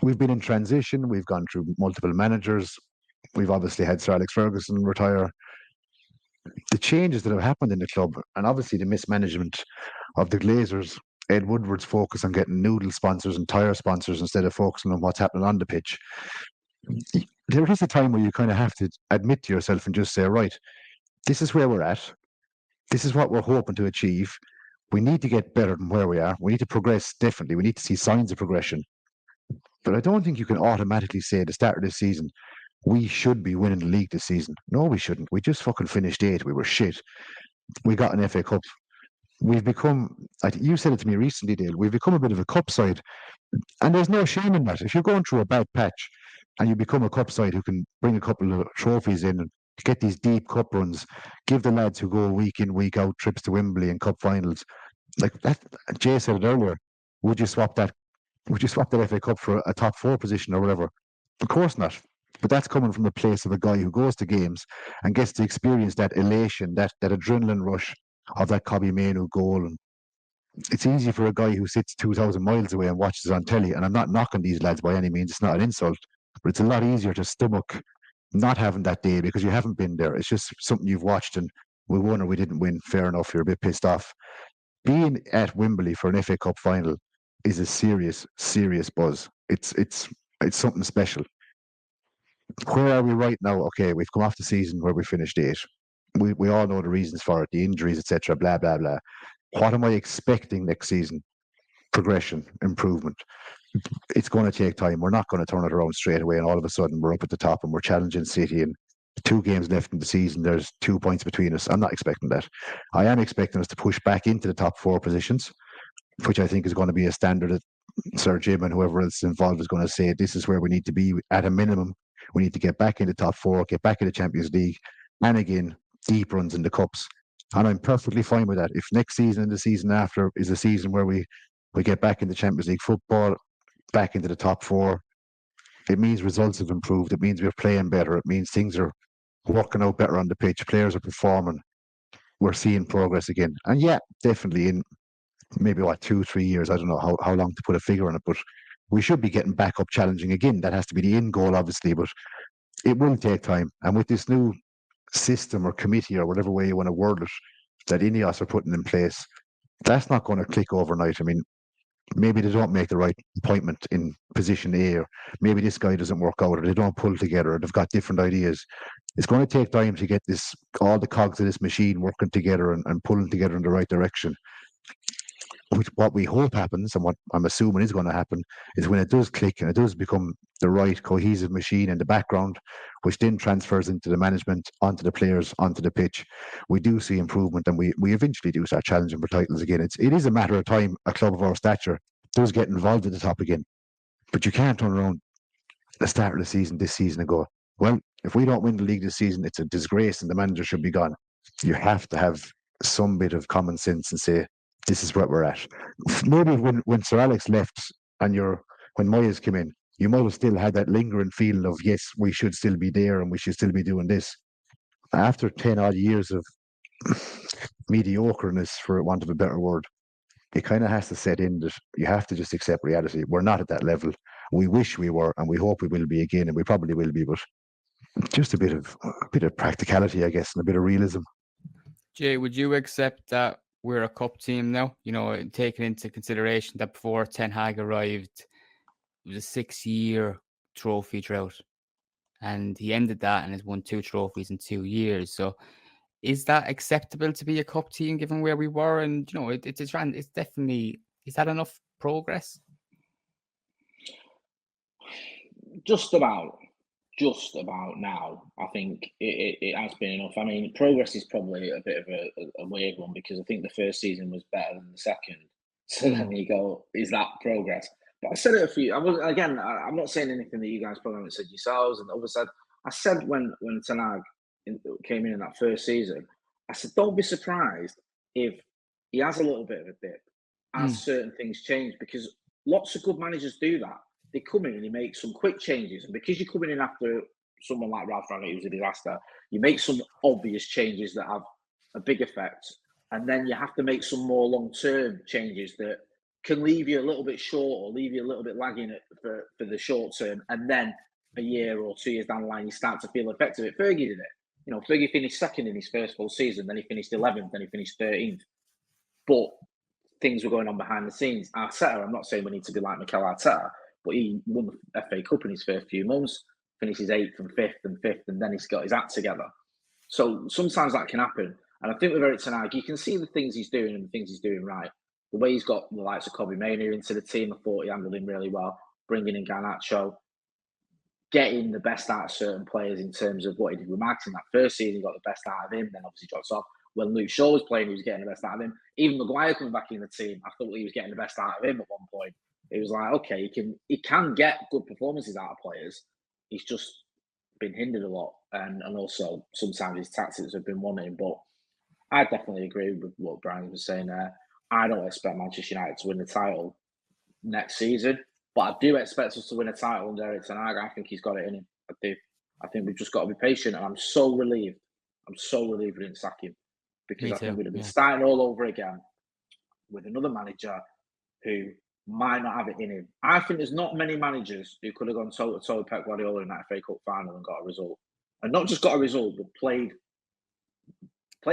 S3: We've been in transition. We've gone through multiple managers. We've obviously had Sir Alex Ferguson retire. The changes that have happened in the club, and obviously the mismanagement of the Glazers, Ed Woodward's focus on getting noodle sponsors and tyre sponsors instead of focusing on what's happening on the pitch. There is a time where you kind of have to admit to yourself and just say, right, this is where we're at. This is what we're hoping to achieve. We need to get better than where we are. We need to progress, definitely. We need to see signs of progression. But I don't think you can automatically say at the start of this season, we should be winning the league this season. No, we shouldn't. We just fucking finished 8th. We were shit. We got an FA Cup. We've become, you said it to me recently, Dale, we've become a bit of a cup side. And there's no shame in that. If you're going through a bad patch and you become a cup side who can bring a couple of trophies in and get these deep cup runs, give the lads who go week in, week out trips to Wembley and cup finals. Like that, Jay said it earlier, would you swap that FA Cup for a top 4 position or whatever? Of course not. But that's coming from the place of a guy who goes to games and gets to experience that elation, that adrenaline rush of that Kobbie Mainoo goal. And it's easy for a guy who sits 2,000 miles away and watches on telly, and I'm not knocking these lads by any means, it's not an insult, but it's a lot easier to stomach not having that day because you haven't been there. It's just something you've watched and we won or we didn't win, fair enough, you're a bit pissed off. Being at Wembley for an FA Cup final is a serious, serious buzz. It's something special. Where are we right now? Okay, we've come off the season where we finished 8th. We all know the reasons for it, the injuries, etc., blah, blah, blah. What am I expecting next season? Progression, improvement. It's going to take time. We're not going to turn it around straight away and all of a sudden we're up at the top and we're challenging City and 2 games left in the season, there's 2 points between us. I'm not expecting that. I am expecting us to push back into the top 4 positions, which I think is going to be a standard that Sir Jim and whoever else involved is going to say this is where we need to be at a minimum. We need to get back in the top 4, get back in the Champions League, and again, deep runs in the Cups. And I'm perfectly fine with that. If next season and the season after is a season where we get back into Champions League football, back into the top 4, it means results have improved. It means we're playing better. It means things are working out better on the pitch. Players are performing. We're seeing progress again. And yeah, definitely in maybe 2-3 years, I don't know how long to put a figure on it, but we should be getting back up challenging again. That has to be the end goal, obviously, but it will take time. And with this new system or committee or whatever way you want to word it that Ineos are putting in place, that's not going to click overnight. I mean, maybe they don't make the right appointment in position A, or maybe this guy doesn't work out, or they don't pull together, or they've got different ideas. It's going to take time to get all the cogs of this machine working together and pulling together in the right direction. What we hope happens, and what I'm assuming is going to happen, is when it does click and it does become the right cohesive machine in the background, which then transfers into the management, onto the players, onto the pitch, we do see improvement and we eventually do start challenging for titles again. It is a matter of time a club of our stature does get involved at the top again. But you can't turn around the start of the season this season and go, well, if we don't win the league this season, it's a disgrace and the manager should be gone. You have to have some bit of common sense and say, this is where we're at. Maybe when Sir Alex left and when Moyes came in, you might have still had that lingering feeling of, yes, we should still be there and we should still be doing this. After 10 odd years of mediocreness, for want of a better word. It kind of has to set in that you have to just accept reality. We're not at that level. We wish we were, and we hope we will be again, and we probably will be, but just a bit of practicality, I guess, and a bit of realism.
S1: Jay, would you accept that we're a cup team now? You know, taking into consideration that before Ten Hag arrived, it was a 6-year trophy drought, and he ended that and has won 2 trophies in 2 years. So, is that acceptable to be a cup team given where we were? And you know, it's definitely, is that enough progress?
S2: Just about now. I think it has been enough. I mean, progress is probably a bit of a weird one because I think the first season was better than the second. So then you go, is that progress? But I said it a few. I'm not saying anything that you guys probably haven't said yourselves and others said. I said when Ten Hag came in that first season, I said, don't be surprised if he has a little bit of a dip as certain things change, because lots of good managers do that. They come in and they make some quick changes, and because you're coming in after someone like Ralph Rangnick, who's a disaster, you make some obvious changes that have a big effect, and then you have to make some more long-term changes that can leave you a little bit short or leave you a little bit lagging for the short term, and then a year or 2 years down the line, you start to feel effective. Fergie did it. You know, Fergie finished second in his first full season, then he finished 11th, then he finished 13th. But things were going on behind the scenes. Arteta, I'm not saying we need to be like Mikel Arteta, but he won the FA Cup in his first few months, finishes 8th and 5th and 5th, and then he's got his act together. So sometimes that can happen. And I think with Erik ten Hag, you can see the things he's doing and the things he's doing right. The way he's got the likes of Kobe Mainoo into the team, I thought he handled him really well. Bringing in Garnacho, getting the best out of certain players in terms of what he did with Max in that first season, he got the best out of him, then obviously drops off. When Luke Shaw was playing, he was getting the best out of him. Even Maguire coming back in the team, I thought he was getting the best out of him at one point. It was like, okay, he can get good performances out of players. He's just been hindered a lot, and also sometimes his tactics have been wanting. But I definitely agree with what Brian was saying there. I don't expect Manchester United to win the title next season, but I do expect us to win a title under Erik ten Hag. I think he's got it in him. I do. I think we've just got to be patient, and I'm so relieved. we didn't sack him, because I think we'd have been starting all over again with another manager who might not have it in him. I think there's not many managers who could have gone toe-to-toe with Pep Guardiola in that FA Cup final and got a result. And not just got a result, but played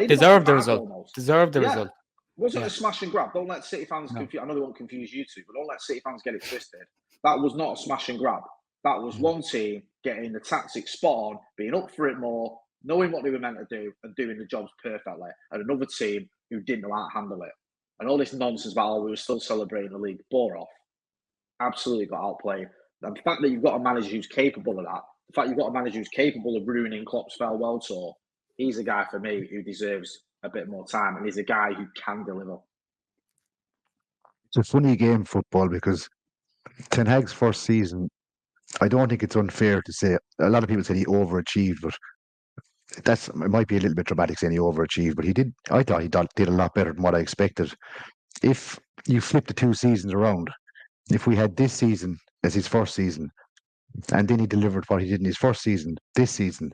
S1: deserved the result.
S2: Almost.
S1: Deserved the result.
S2: Wasn't a smash and grab. Don't let City fans confuse. I know they won't confuse you two, but don't let City fans get it twisted. That was not a smash and grab. That was one team getting the tactics spot on, being up for it more, knowing what they were meant to do, and doing the jobs perfectly. And another team who didn't know how to handle it. And all this nonsense about, we were still celebrating the league, bore off. Absolutely got outplayed. And the fact that you've got a manager who's capable of that, the fact you've got a manager who's capable of ruining Klopp's farewell tour, he's a guy for me who deserves a bit more time, and he's a guy who can deliver.
S3: It's a funny game, football, because Ten Hag's first season, I don't think it's unfair to say, a lot of people said he overachieved, but it might be a little bit dramatic saying he overachieved, but I thought he did a lot better than what I expected. If you flip the 2 seasons around, if we had this season as his first season, and then he delivered what he did in his first season, this season,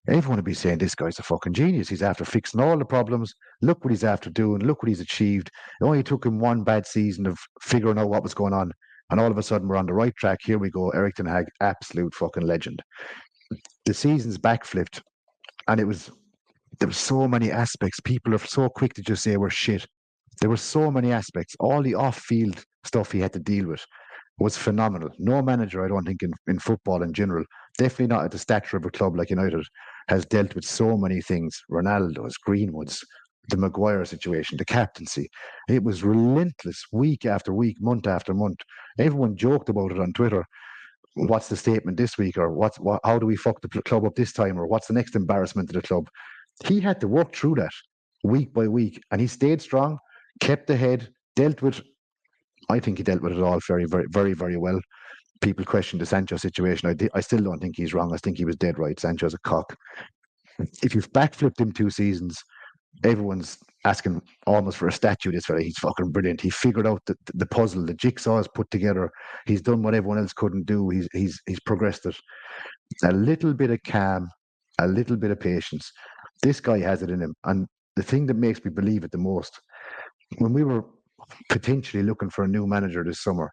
S3: everyone would be saying, this guy's a fucking genius. He's after fixing all the problems. Look what he's after doing. Look what he's achieved. It only took him one bad season of figuring out what was going on, and all of a sudden we're on the right track. Here we go. Erik ten Hag, absolute fucking legend. The season's backflipped, and there were so many aspects. People are so quick to just say we're shit. There were so many aspects. All the off-field stuff he had to deal with was phenomenal. No manager, I don't think, in football in general, definitely not at the stature of a club like United, has dealt with so many things. Ronaldo's, Greenwood's, the Maguire situation, the captaincy. It was relentless, week after week, month after month. Everyone joked about it on Twitter. What's the statement this week? Or how do we fuck the club up this time? Or what's the next embarrassment to the club? He had to work through that week by week, and he stayed strong, kept ahead, I think he dealt with it all very, very, very, very well. People question the Sancho situation. I still don't think he's wrong. I think he was dead right. Sancho's a cock. If you've backflipped him 2 seasons, everyone's asking almost for a statue. This fella, he's fucking brilliant. He figured out the puzzle, the jigsaw is put together. He's done what everyone else couldn't do. He's progressed it. A little bit of calm, a little bit of patience. This guy has it in him. And the thing that makes me believe it the most, when we were potentially looking for a new manager this summer,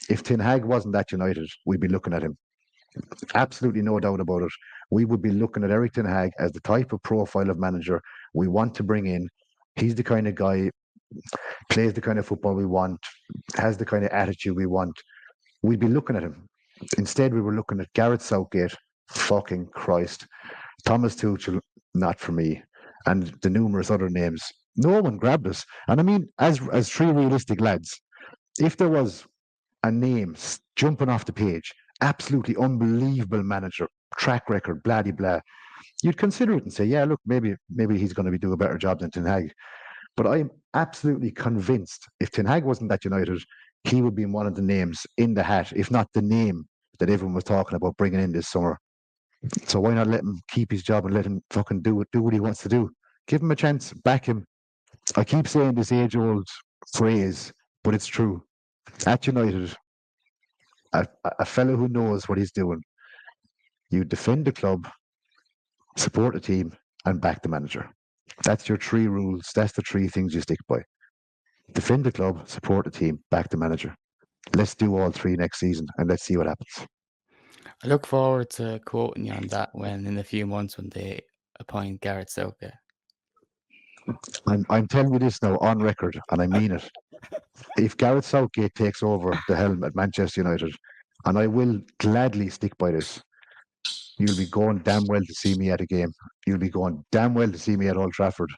S3: if Ten Hag wasn't at United, we'd be looking at him. Absolutely no doubt about it. We would be looking at Eric Ten Hag as the type of profile of manager we want to bring in. He's the kind of guy, plays the kind of football we want, has the kind of attitude we want. We'd be looking at him. Instead, we were looking at Gareth Southgate. Fucking Christ. Thomas Tuchel, not for me. And the numerous other names. No one grabbed us. And I mean, as three realistic lads, if there was a name jumping off the page, absolutely unbelievable manager, track record, blah, blah, blah, you'd consider it and say, yeah, look, maybe he's going to do a better job than Ten Hag. But I'm absolutely convinced if Ten Hag wasn't at United, he would be one of the names in the hat, if not the name that everyone was talking about bringing in this summer. So why not let him keep his job and let him fucking do what he wants to do? Give him a chance, back him. I keep saying this age-old phrase, but it's true. At United, a fellow who knows what he's doing, you defend the club, support the team, and back the manager. That's your three rules. That's the three things you stick by. Defend the club, support the team, back the manager. Let's do all three next season and let's see what happens.
S1: I look forward to quoting you on that when in a few months when they appoint Gareth Southgate.
S3: I'm telling you this now on record, and I mean it. If Gareth Southgate takes over the helm at Manchester United, and I will gladly stick by this, you'll be going damn well to see me at a game. You'll be going damn well to see me at Old Trafford.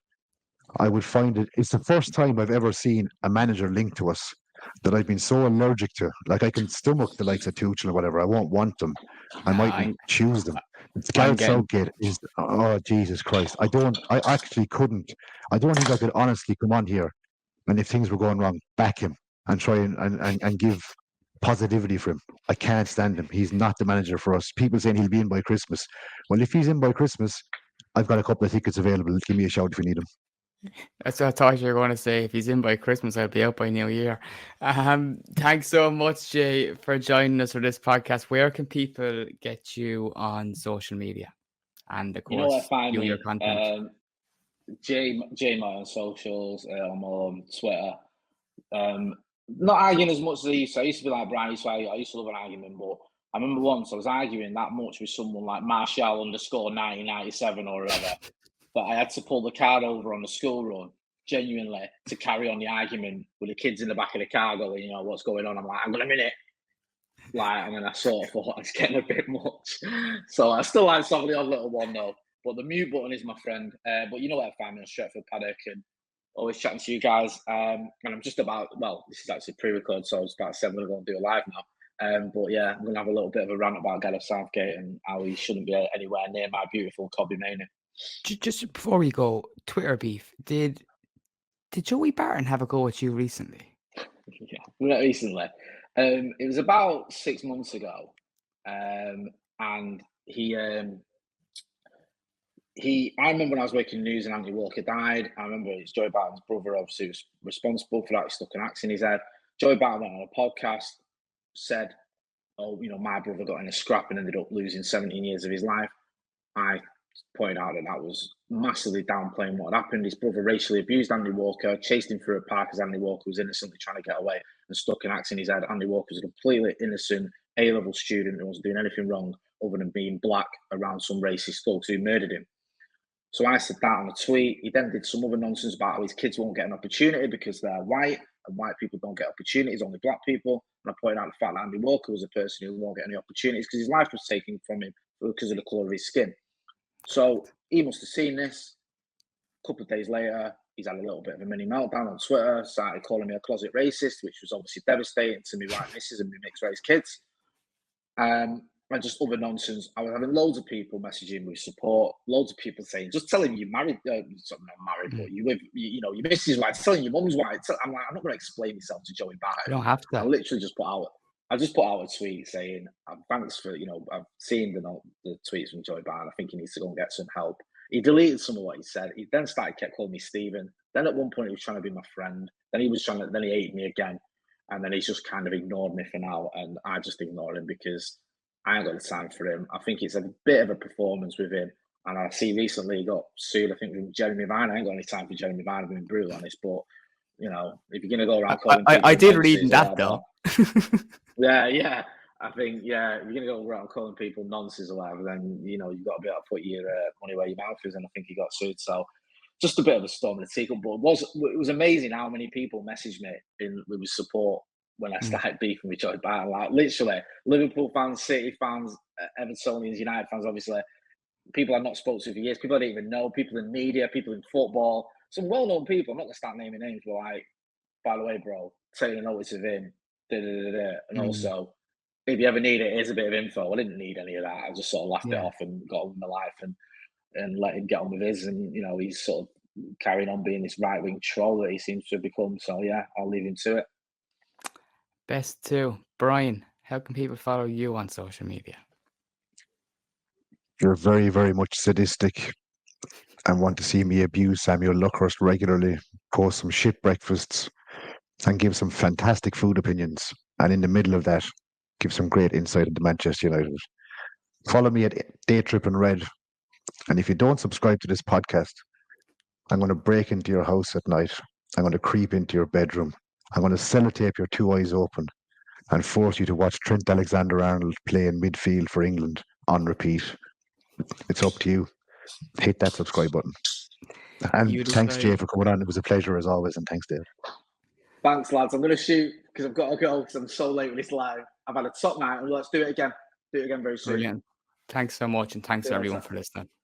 S3: I would find it's the first time I've ever seen a manager linked to us that I've been so allergic to. Like I can stomach the likes of Tuchel or whatever. I won't want them. I mightn't choose them. Gareth Southgate is, oh, Jesus Christ. I actually couldn't. I don't think I could honestly come on here and if things were going wrong, back him and try and give positivity for him. I can't stand him. He's not the manager for us. People saying he'll be in by Christmas. Well, if he's in by Christmas, I've got a couple of tickets available. Give me a shout if you need them.
S1: That's what I thought you were going to say. If he's in by Christmas, I'll be out by New Year. Thanks so much, Jay, for joining us for this podcast. Where can people get you on social media? And of course, view your content.
S2: Jay Motty on socials. I'm on Twitter. Not arguing as much as I used to. I used to be like Brian. I used to love an argument, but I remember once I was arguing that much with someone like Marshall _1997 or whatever. But I had to pull the car over on the school run, genuinely, to carry on the argument with the kids in the back of the car going, you know, what's going on? I'm like, hang on a minute. Like, and then I sort of thought it's getting a bit much. So I still like some of the odd little one though. But the mute button is my friend. But you know where I find me on Stretford Paddock and always chatting to you guys. And I'm just about, well, this is actually pre-record, so it's about 7 we're going to do a live now. But yeah, I'm going to have a little bit of a rant about Gareth Southgate and how he shouldn't be anywhere near my beautiful Cobby Mainey.
S1: Just before we go, Twitter beef. Did Joey Barton have a go at you recently?
S2: Yeah, not recently. It was about 6 months ago, and he. I remember when I was working in news and Andy Walker died. I remember it's Joey Barton's brother, obviously, was responsible for that. He stuck an axe in his head. Joey Barton went on a podcast, said, "Oh, you know, my brother got in a scrap and ended up losing 17 years of his life." I pointed out that was massively downplaying what had happened. His brother racially abused Andy Walker, chased him through a park as Andy Walker was innocently trying to get away and stuck an axe in his head. Andy Walker was a completely innocent A-level student who wasn't doing anything wrong other than being black around some racist thugs who murdered him. So I said that on a tweet. He then did some other nonsense about how his kids won't get an opportunity because they're white and white people don't get opportunities, only black people. And I pointed out the fact that Andy Walker was a person who won't get any opportunities because his life was taken from him because of the colour of his skin. So he must have seen this. A couple of days later, he's had a little bit of a mini meltdown on Twitter, started calling me a closet racist, which was obviously devastating to me white missus and me mixed race kids. And just other nonsense. I was having loads of people messaging with support, loads of people saying, just tell him you're married, not married, but you live, your missus white, telling your mum's white. I'm like, I'm not going to explain myself to Joey Barton.
S1: You don't have to.
S2: I literally just put out a tweet saying, thanks for, I've seen the tweets from Joey Barton. I think he needs to go and get some help. He deleted some of what he said. He then kept calling me Stephen. Then at one point he was trying to be my friend. Then he hated me again. And then he's just kind of ignored me for now. And I just ignored him because I ain't got the time for him. I think it's a bit of a performance with him. And I see recently he got sued, I think, from Jeremy Vine. I ain't got any time for Jeremy Vine, being brutally honest. But, you know, if you're going to go around calling people
S1: I did read
S2: nonsense
S1: that,
S2: or
S1: though.
S2: yeah. I think, if you're going to go around calling people nonsense or whatever, then, you know, you've got to be able to put your money where your mouth is. And I think he got sued. So just a bit of a storm in the teacup. But it was amazing how many people messaged me with support when I started beefing with Joey Barton. Like, literally, Liverpool fans, City fans, Evertonians, United fans, obviously, people I've not spoken to for years, people I didn't even know, people in media, people in football, some well-known people. I'm not going to start naming names, but like, by the way, bro, taking a notice of him, and also, if you ever need it, here's a bit of info. I didn't need any of that. I just sort of laughed it off and got on with my life and let him get on with his. And, you know, he's sort of carrying on being this right-wing troll that he seems to have become. So, yeah, I'll leave him to it.
S1: Best too. Brian, how can people follow you on social media?
S3: You're very, very much sadistic and want to see me abuse Samuel Luckhurst regularly, post some shit breakfasts, and give some fantastic food opinions. And in the middle of that, give some great insight into Manchester United. Follow me at DayTrippingRed. And if you don't subscribe to this podcast, I'm going to break into your house at night. I'm going to creep into your bedroom. I'm going to sellotape your two eyes open and force you to watch Trent Alexander-Arnold play in midfield for England on repeat. It's up to you. Hit that subscribe button. And thanks, Jay, for coming on. It was a pleasure as always. And thanks, Dave.
S2: Thanks, lads. I'm going to shoot because I've got to go because I'm so late with this live. I've had a top night and let's do it again. Do it again very soon.
S1: Brilliant. Thanks so much, and thanks everyone for listening.